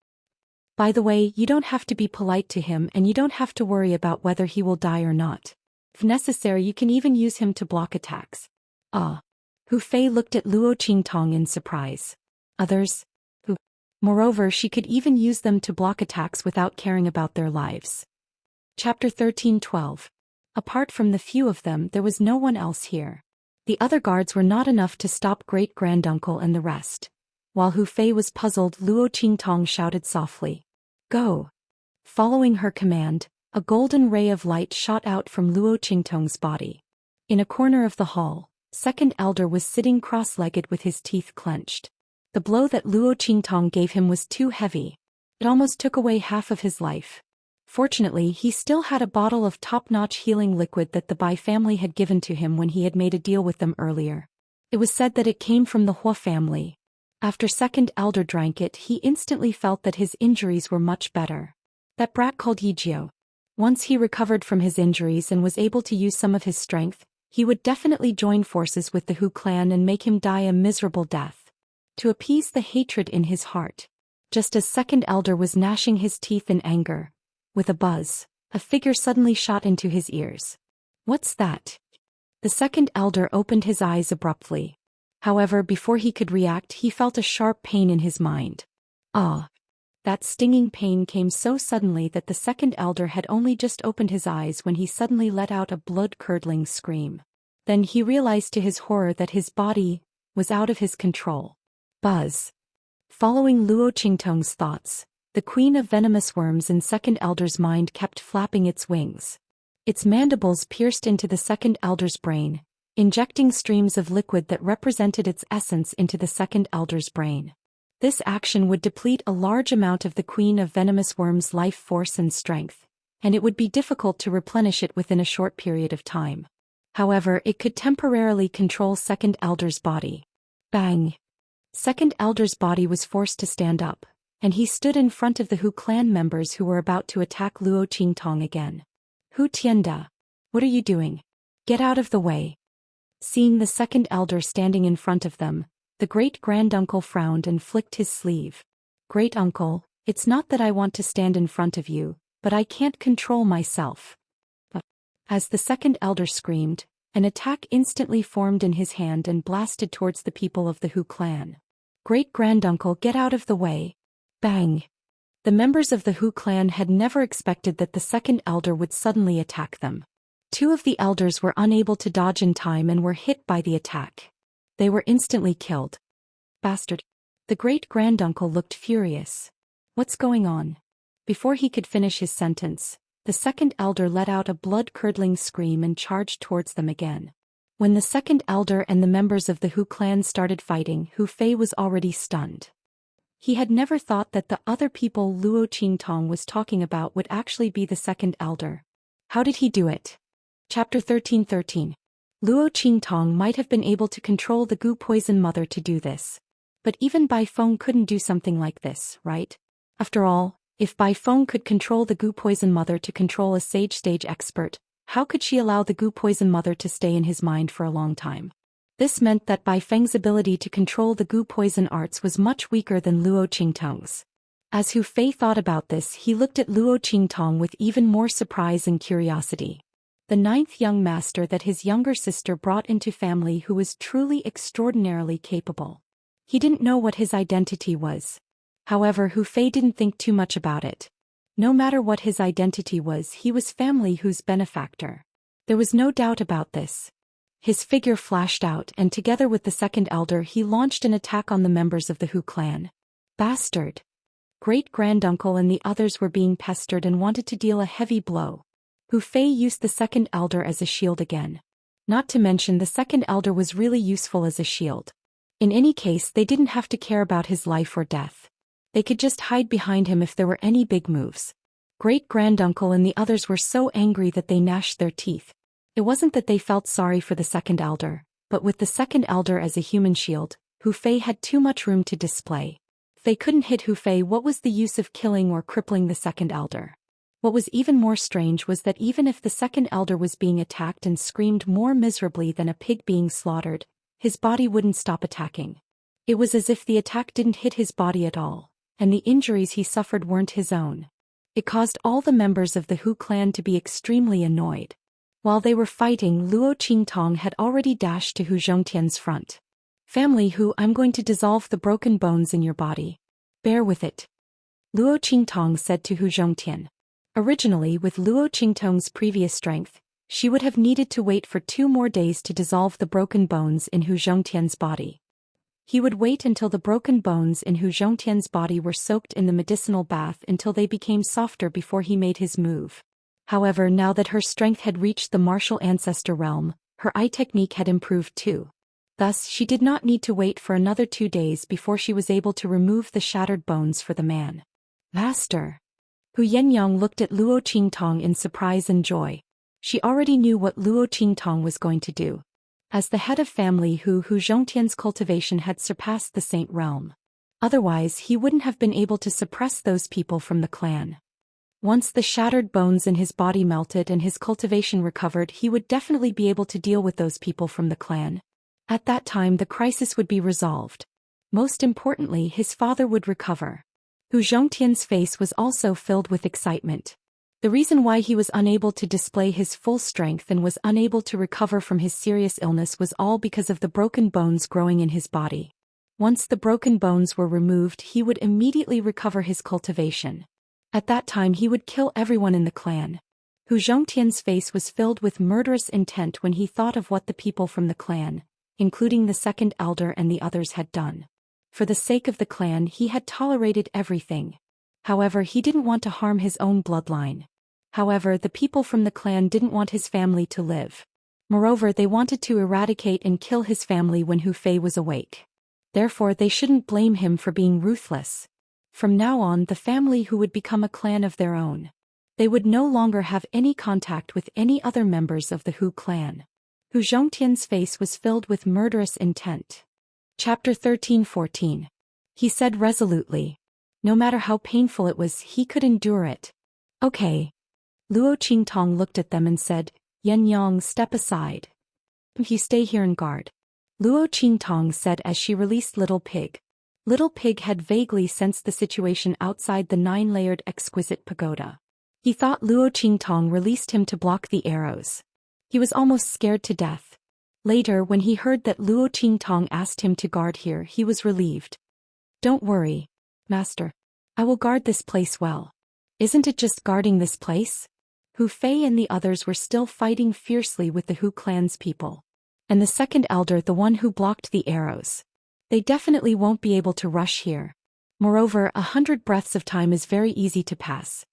By the way, you don't have to be polite to him and you don't have to worry about whether he will die or not. If necessary, you can even use him to block attacks." Ah. Hu Fei looked at Luo Qingtong in surprise. Others? Who? Moreover, she could even use them to block attacks without caring about their lives. Chapter 13:12. Apart from the few of them, there was no one else here. The other guards were not enough to stop great-granduncle and the rest. While Hu Fei was puzzled, Luo Qingtong shouted softly, "Go!" Following her command, a golden ray of light shot out from Luo Qingtong's body. In a corner of the hall, Second Elder was sitting cross-legged with his teeth clenched. The blow that Luo Qingtong gave him was too heavy. It almost took away half of his life. Fortunately, he still had a bottle of top-notch healing liquid that the Bai family had given to him when he had made a deal with them earlier. It was said that it came from the Hua family. After Second Elder drank it, he instantly felt that his injuries were much better. That brat called Yijio. Once he recovered from his injuries and was able to use some of his strength, he would definitely join forces with the Hu clan and make him die a miserable death. To appease the hatred in his heart. Just as Second Elder was gnashing his teeth in anger, with a buzz, a figure suddenly shot into his ears. "What's that?" The Second Elder opened his eyes abruptly. However, before he could react, he felt a sharp pain in his mind. Ah! That stinging pain came so suddenly that the Second Elder had only just opened his eyes when he suddenly let out a blood-curdling scream. Then he realized to his horror that his body was out of his control. Buzz. Following Luo Qingtong's thoughts, the queen of venomous worms in Second Elder's mind kept flapping its wings. Its mandibles pierced into the Second Elder's brain, injecting streams of liquid that represented its essence into the Second Elder's brain. This action would deplete a large amount of the queen of venomous worms' life force and strength, and it would be difficult to replenish it within a short period of time. However, it could temporarily control Second Elder's body. Bang! Second Elder's body was forced to stand up, and he stood in front of the Hu clan members who were about to attack Luo Qingtong again. "Hu Tianda, what are you doing? Get out of the way." Seeing the Second Elder standing in front of them, the great-granduncle frowned and flicked his sleeve. "Great-uncle, it's not that I want to stand in front of you, but I can't control myself." As the Second Elder screamed, an attack instantly formed in his hand and blasted towards the people of the Hu clan. "Great-granduncle, get out of the way." Bang! The members of the Hu clan had never expected that the Second Elder would suddenly attack them. Two of the elders were unable to dodge in time and were hit by the attack. They were instantly killed. "Bastard." The great-granduncle looked furious. "What's going on?" Before he could finish his sentence, the Second Elder let out a blood-curdling scream and charged towards them again. When the Second Elder and the members of the Hu clan started fighting, Hu Fei was already stunned. He had never thought that the other people Luo Qingtong was talking about would actually be the Second Elder. How did he do it? Chapter 13:13. Luo Qingtong might have been able to control the Gu Poison Mother to do this. But even Bai Feng couldn't do something like this, right? After all, if Bai Feng could control the Gu Poison Mother to control a sage expert, how could she allow the Gu Poison Mother to stay in his mind for a long time? This meant that Bai Feng's ability to control the Gu Poison arts was much weaker than Luo Qingtong's. As Hu Fei thought about this, he looked at Luo Qingtong with even more surprise and curiosity. The ninth young master that his younger sister brought into family who was truly extraordinarily capable. He didn't know what his identity was. However, Hu Fei didn't think too much about it. No matter what his identity was, he was family Hu's benefactor. There was no doubt about this. His figure flashed out and together with the Second Elder he launched an attack on the members of the Hu clan. Bastard! Great-granduncle and the others were being pestered and wanted to deal a heavy blow. Hu Fei used the Second Elder as a shield again. Not to mention the Second Elder was really useful as a shield. In any case, they didn't have to care about his life or death. They could just hide behind him if there were any big moves. Great-granduncle and the others were so angry that they gnashed their teeth. It wasn't that they felt sorry for the Second Elder. but with the second elder as a human shield, Hu Fei had too much room to display. If they couldn't hit Hu Fei, what was the use of killing or crippling the second elder? What was even more strange was that even if the second elder was being attacked and screamed more miserably than a pig being slaughtered, his body wouldn't stop attacking. It was as if the attack didn't hit his body at all, and the injuries he suffered weren't his own. It caused all the members of the Hu clan to be extremely annoyed. While they were fighting, Luo Qingtong had already dashed to Hu Zhongtian's front. "Family Hu, I'm going to dissolve the broken bones in your body. Bear with it," Luo Qingtong said to Hu Zhongtian. Originally, with Luo Qingtong's previous strength, she would have needed to wait for 2 more days to dissolve the broken bones in Hu Zhongtian's body. He would wait until the broken bones in Hu Zhongtian's body were soaked in the medicinal bath until they became softer before he made his move. However, now that her strength had reached the martial ancestor realm, her eye technique had improved too. Thus, she did not need to wait for another 2 days before she was able to remove the shattered bones for the man. Master! Hu Yenyang looked at Luo Qingtong in surprise and joy. She already knew what Luo Qingtong was going to do. As the head of family Hu Zhongtian's cultivation had surpassed the Saint realm. Otherwise, he wouldn't have been able to suppress those people from the clan. Once the shattered bones in his body melted and his cultivation recovered, he would definitely be able to deal with those people from the clan. At that time, the crisis would be resolved. Most importantly, his father would recover. Hu Zhongtian's face was also filled with excitement. The reason why he was unable to display his full strength and was unable to recover from his serious illness was all because of the broken bones growing in his body. Once the broken bones were removed, he would immediately recover his cultivation. At that time, he would kill everyone in the clan. Hu Zhongtian's face was filled with murderous intent when he thought of what the people from the clan, including the second elder and the others, had done. For the sake of the clan, he had tolerated everything. However, he didn't want to harm his own bloodline. However, the people from the clan didn't want his family to live. Moreover, they wanted to eradicate and kill his family when Hu Fei was awake. Therefore, they shouldn't blame him for being ruthless. From now on, the family Hu would become a clan of their own. They would no longer have any contact with any other members of the Hu clan. Hu Zhongtian's face was filled with murderous intent. Chapter 13-14. He said resolutely. No matter how painful it was, he could endure it. Okay. Luo Qingtong looked at them and said, Yenyang, step aside. You stay here and guard. Luo Qingtong said as she released Little Pig. Little Pig had vaguely sensed the situation outside the 9-layered exquisite pagoda. He thought Luo Qingtong released him to block the arrows. He was almost scared to death. Later, when he heard that Luo Qingtong asked him to guard here, he was relieved. Don't worry, Master. I will guard this place well. Isn't it just guarding this place? Hu Fei and the others were still fighting fiercely with the Hu clan's people. And the second elder, the one who blocked the arrows. They definitely won't be able to rush here. Moreover, 100 breaths of time is very easy to pass.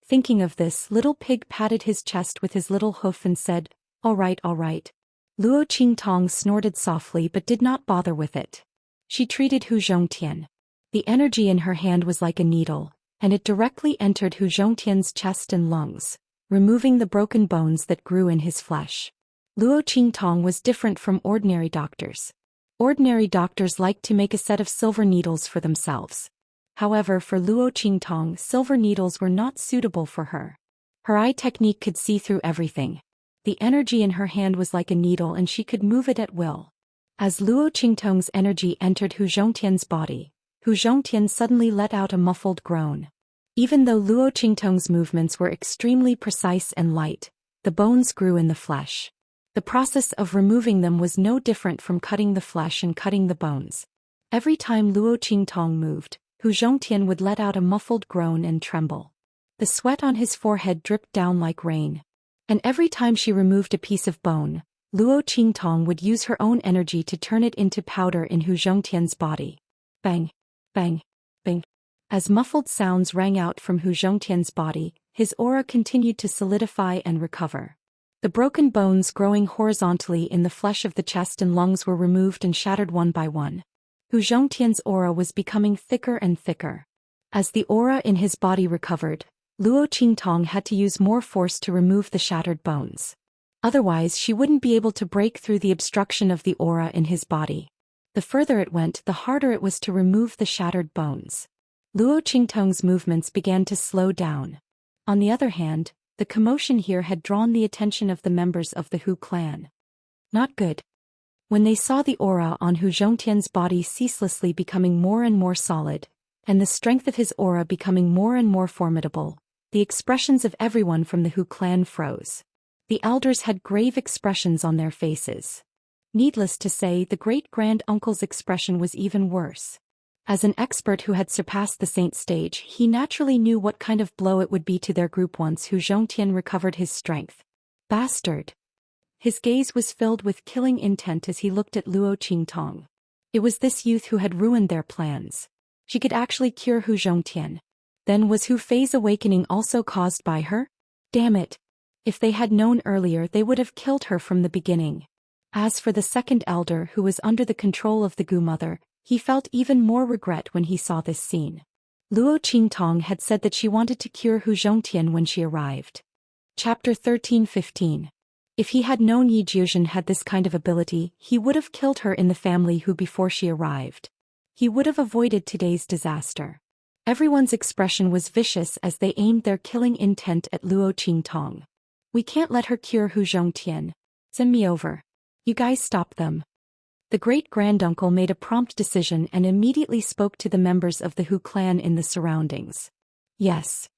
Thinking of this, Little Pig patted his chest with his little hoof and said, All right. Luo Qingtong snorted softly but did not bother with it. She treated Hu Zhongtian. The energy in her hand was like a needle, and it directly entered Hu Zhongtian's chest and lungs, removing the broken bones that grew in his flesh. Luo Qingtong was different from ordinary doctors. Ordinary doctors liked to make a set of silver needles for themselves. However, for Luo Qingtong, silver needles were not suitable for her. Her eye technique could see through everything. The energy in her hand was like a needle and she could move it at will. As Luo Qingtong's energy entered Hu Zhongtian's body, Hu Zhongtian suddenly let out a muffled groan. Even though Luo Qingtong's movements were extremely precise and light, the bones grew in the flesh. The process of removing them was no different from cutting the flesh and cutting the bones. Every time Luo Qingtong moved, Hu Zhongtian would let out a muffled groan and tremble. The sweat on his forehead dripped down like rain. And every time she removed a piece of bone, Luo Qingtong would use her own energy to turn it into powder in Hu Zhongtian's body. Bang, bang, bang. As muffled sounds rang out from Hu Zhongtian's body, his aura continued to solidify and recover. The broken bones growing horizontally in the flesh of the chest and lungs were removed and shattered one by one. Hu Zhongtian's aura was becoming thicker and thicker. As the aura in his body recovered, Luo Qingtong had to use more force to remove the shattered bones. Otherwise she wouldn't be able to break through the obstruction of the aura in his body. The further it went, the harder it was to remove the shattered bones. Luo Qingtong's movements began to slow down. On the other hand, the commotion here had drawn the attention of the members of the Hu clan. Not good. When they saw the aura on Hu Zhongtian's body ceaselessly becoming more and more solid, and the strength of his aura becoming more and more formidable, the expressions of everyone from the Hu clan froze. The elders had grave expressions on their faces. Needless to say, the great-grand-uncle's expression was even worse. As an expert who had surpassed the saint stage, he naturally knew what kind of blow it would be to their group once Hu Zhongtian recovered his strength. Bastard! His gaze was filled with killing intent as he looked at Luo Qingtong. It was this youth who had ruined their plans. She could actually cure Hu Zhongtian. Then was Hu Fei's awakening also caused by her? Damn it! If they had known earlier, they would have killed her from the beginning. As for the second elder who was under the control of the Gu mother, he felt even more regret when he saw this scene. Luo Qingtong had said that she wanted to cure Hu Zhongtian when she arrived. Chapter 13:15. If he had known Yi Jiuzhen had this kind of ability, he would have killed her in the family Hu before she arrived. He would have avoided today's disaster. Everyone's expression was vicious as they aimed their killing intent at Luo Qingtong. We can't let her cure Hu Zhongtian. Send me over. You guys stop them. The great-granduncle made a prompt decision and immediately spoke to the members of the Hu clan in the surroundings. Yes.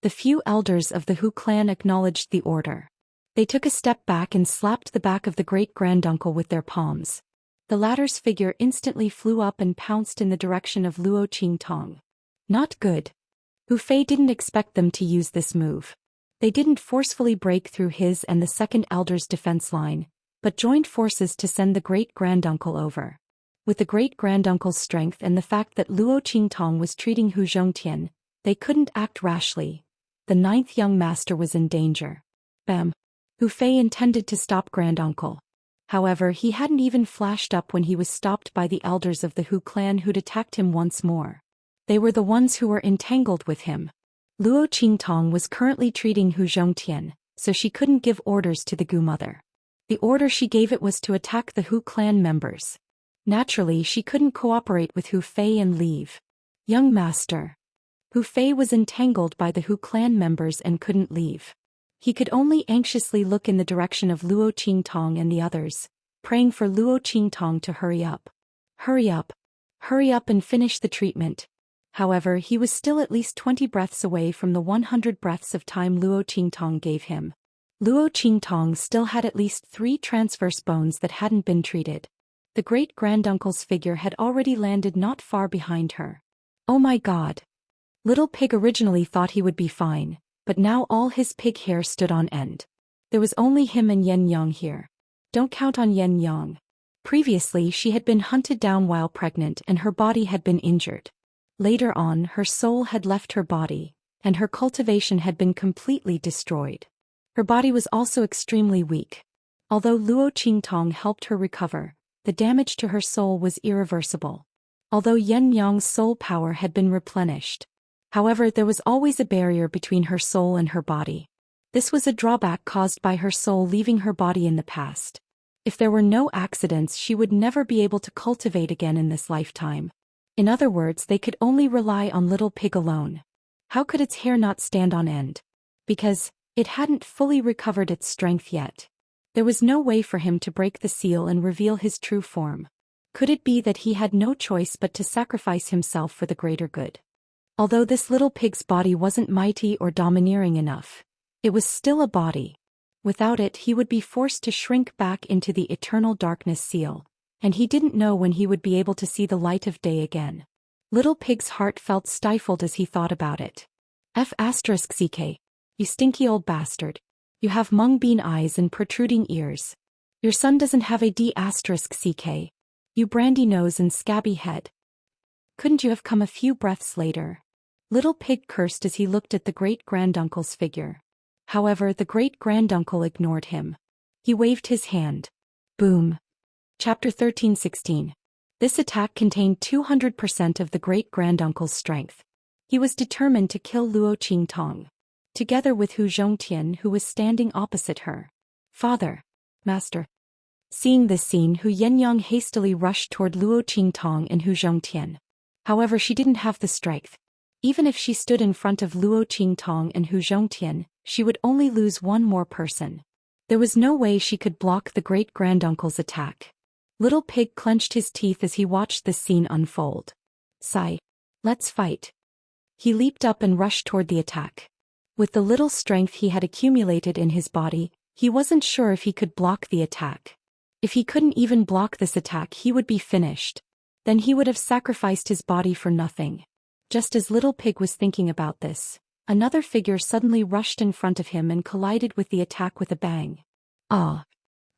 The few elders of the Hu clan acknowledged the order. They took a step back and slapped the back of the great-granduncle with their palms. The latter's figure instantly flew up and pounced in the direction of Luo Qingtong. Not good. Hu Fei didn't expect them to use this move. They didn't forcefully break through his and the second elder's defense line, but joined forces to send the great-granduncle over. With the great-granduncle's strength and the fact that Luo Qingtong was treating Hu Zhongtian, they couldn't act rashly. The ninth young master was in danger. Bam! Hu Fei intended to stop granduncle. However, he hadn't even flashed up when he was stopped by the elders of the Hu clan who'd attacked him once more. They were the ones who were entangled with him. Luo Qingtong was currently treating Hu Zhongtian, so she couldn't give orders to the Gu mother. The order she gave it was to attack the Hu clan members. Naturally, she couldn't cooperate with Hu Fei and leave. Young master. Hu Fei was entangled by the Hu clan members and couldn't leave. He could only anxiously look in the direction of Luo Qingtong and the others, praying for Luo Qingtong to hurry up. Hurry up. Hurry up and finish the treatment. However, he was still at least 20 breaths away from the 100 breaths of time Luo Qingtong gave him. Luo Qingtong still had at least 3 transverse bones that hadn't been treated. The great-granduncle's figure had already landed not far behind her. Oh my god. Little Pig originally thought he would be fine, but now all his pig hair stood on end. There was only him and Yen Yang here. Don't count on Yen Yang. Previously she had been hunted down while pregnant and her body had been injured. Later on, her soul had left her body, and her cultivation had been completely destroyed. Her body was also extremely weak. Although Luo Qingtong helped her recover, the damage to her soul was irreversible. Although Yen Yang's soul power had been replenished. However, there was always a barrier between her soul and her body. This was a drawback caused by her soul leaving her body in the past. If there were no accidents, she would never be able to cultivate again in this lifetime. In other words, they could only rely on Little Pig alone. How could its hair not stand on end? Because it hadn't fully recovered its strength yet. There was no way for him to break the seal and reveal his true form. Could it be that he had no choice but to sacrifice himself for the greater good? Although this little pig's body wasn't mighty or domineering enough, it was still a body. Without it, he would be forced to shrink back into the eternal darkness seal, and he didn't know when he would be able to see the light of day again. Little Pig's heart felt stifled as he thought about it. F***ck. You stinky old bastard. You have mung bean eyes and protruding ears. Your son doesn't have a D***ck. You brandy nose and scabby head. Couldn't you have come a few breaths later? Little Pig cursed as he looked at the great-granduncle's figure. However, the great-granduncle ignored him. He waved his hand. Boom. Chapter 13:16. This attack contained 200% of the great-granduncle's strength. He was determined to kill Luo Qingtong. Together with Hu Zhongtian, who was standing opposite her. Father. Master. Seeing this scene, Hu Yenyang hastily rushed toward Luo Qingtong and Hu Zhongtian. However, she didn't have the strength. Even if she stood in front of Luo Qingtong and Hu Zhongtian, she would only lose one more person. There was no way she could block the great-granduncle's attack. Little Pig clenched his teeth as he watched this scene unfold. Sigh. Let's fight. He leaped up and rushed toward the attack. With the little strength he had accumulated in his body, he wasn't sure if he could block the attack. If he couldn't even block this attack, he would be finished. Then he would have sacrificed his body for nothing. Just as Little Pig was thinking about this, another figure suddenly rushed in front of him and collided with the attack with a bang. Ah!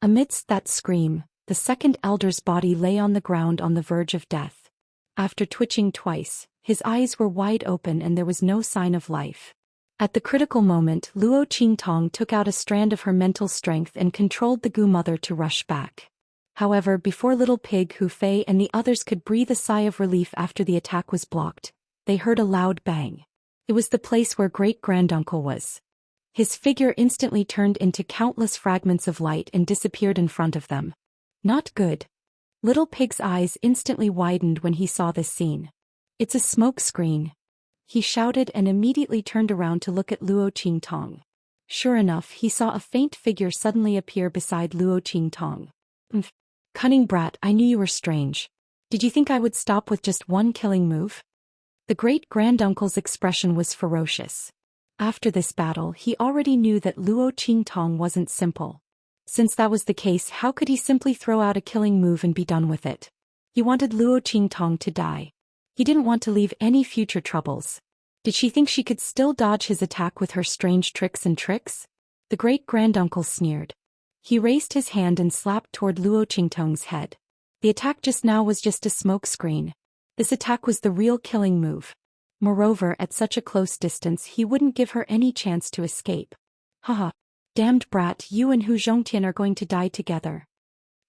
Amidst that scream, the second elder's body lay on the ground on the verge of death. After twitching twice, his eyes were wide open and there was no sign of life. At the critical moment, Luo Qingtong took out a strand of her mental strength and controlled the Gu Mother to rush back. However, before Little Pig, Hu Fei and the others could breathe a sigh of relief after the attack was blocked, they heard a loud bang. It was the place where great-granduncle was. His figure instantly turned into countless fragments of light and disappeared in front of them. Not good. Little Pig's eyes instantly widened when he saw this scene. It's a smoke screen. He shouted and immediately turned around to look at Luo Qingtong. Sure enough, he saw a faint figure suddenly appear beside Luo Qingtong. Cunning brat, I knew you were strange. Did you think I would stop with just one killing move? The great-granduncle's expression was ferocious. After this battle, he already knew that Luo Qingtong wasn't simple. Since that was the case, how could he simply throw out a killing move and be done with it? He wanted Luo Qingtong to die. He didn't want to leave any future troubles. Did she think she could still dodge his attack with her strange tricks? The great-granduncle sneered. He raised his hand and slapped toward Luo Qingtong's head. The attack just now was just a smoke screen. This attack was the real killing move. Moreover, at such a close distance, he wouldn't give her any chance to escape. Haha. Damned brat, you and Hu Zhongtian are going to die together.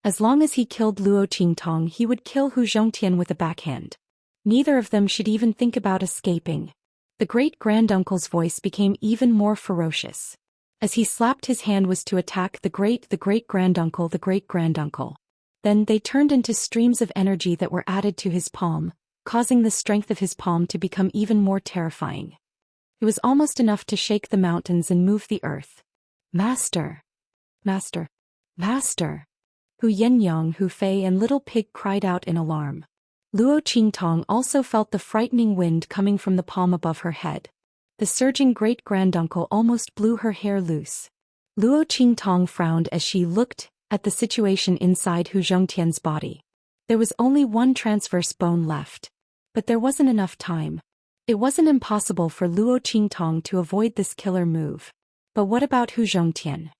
As long as he killed Luo Qingtong, he would kill Hu Zhongtian with a backhand. Neither of them should even think about escaping. The great-granduncle's voice became even more ferocious. As he slapped his hand was to attack the great-granduncle. Then they turned into streams of energy that were added to his palm, causing the strength of his palm to become even more terrifying. It was almost enough to shake the mountains and move the earth. Master! Master! Master! Hu Yenyang, Hu Fei and Little Pig cried out in alarm. Luo Qingtong also felt the frightening wind coming from the palm above her head. The surging great-granduncle almost blew her hair loose. Luo Qingtong frowned as she looked at the situation inside Hu Zhongtian's body. There was only one transverse bone left. But there wasn't enough time. It wasn't impossible for Luo Qingtong to avoid this killer move. But what about Hu Zhongtian?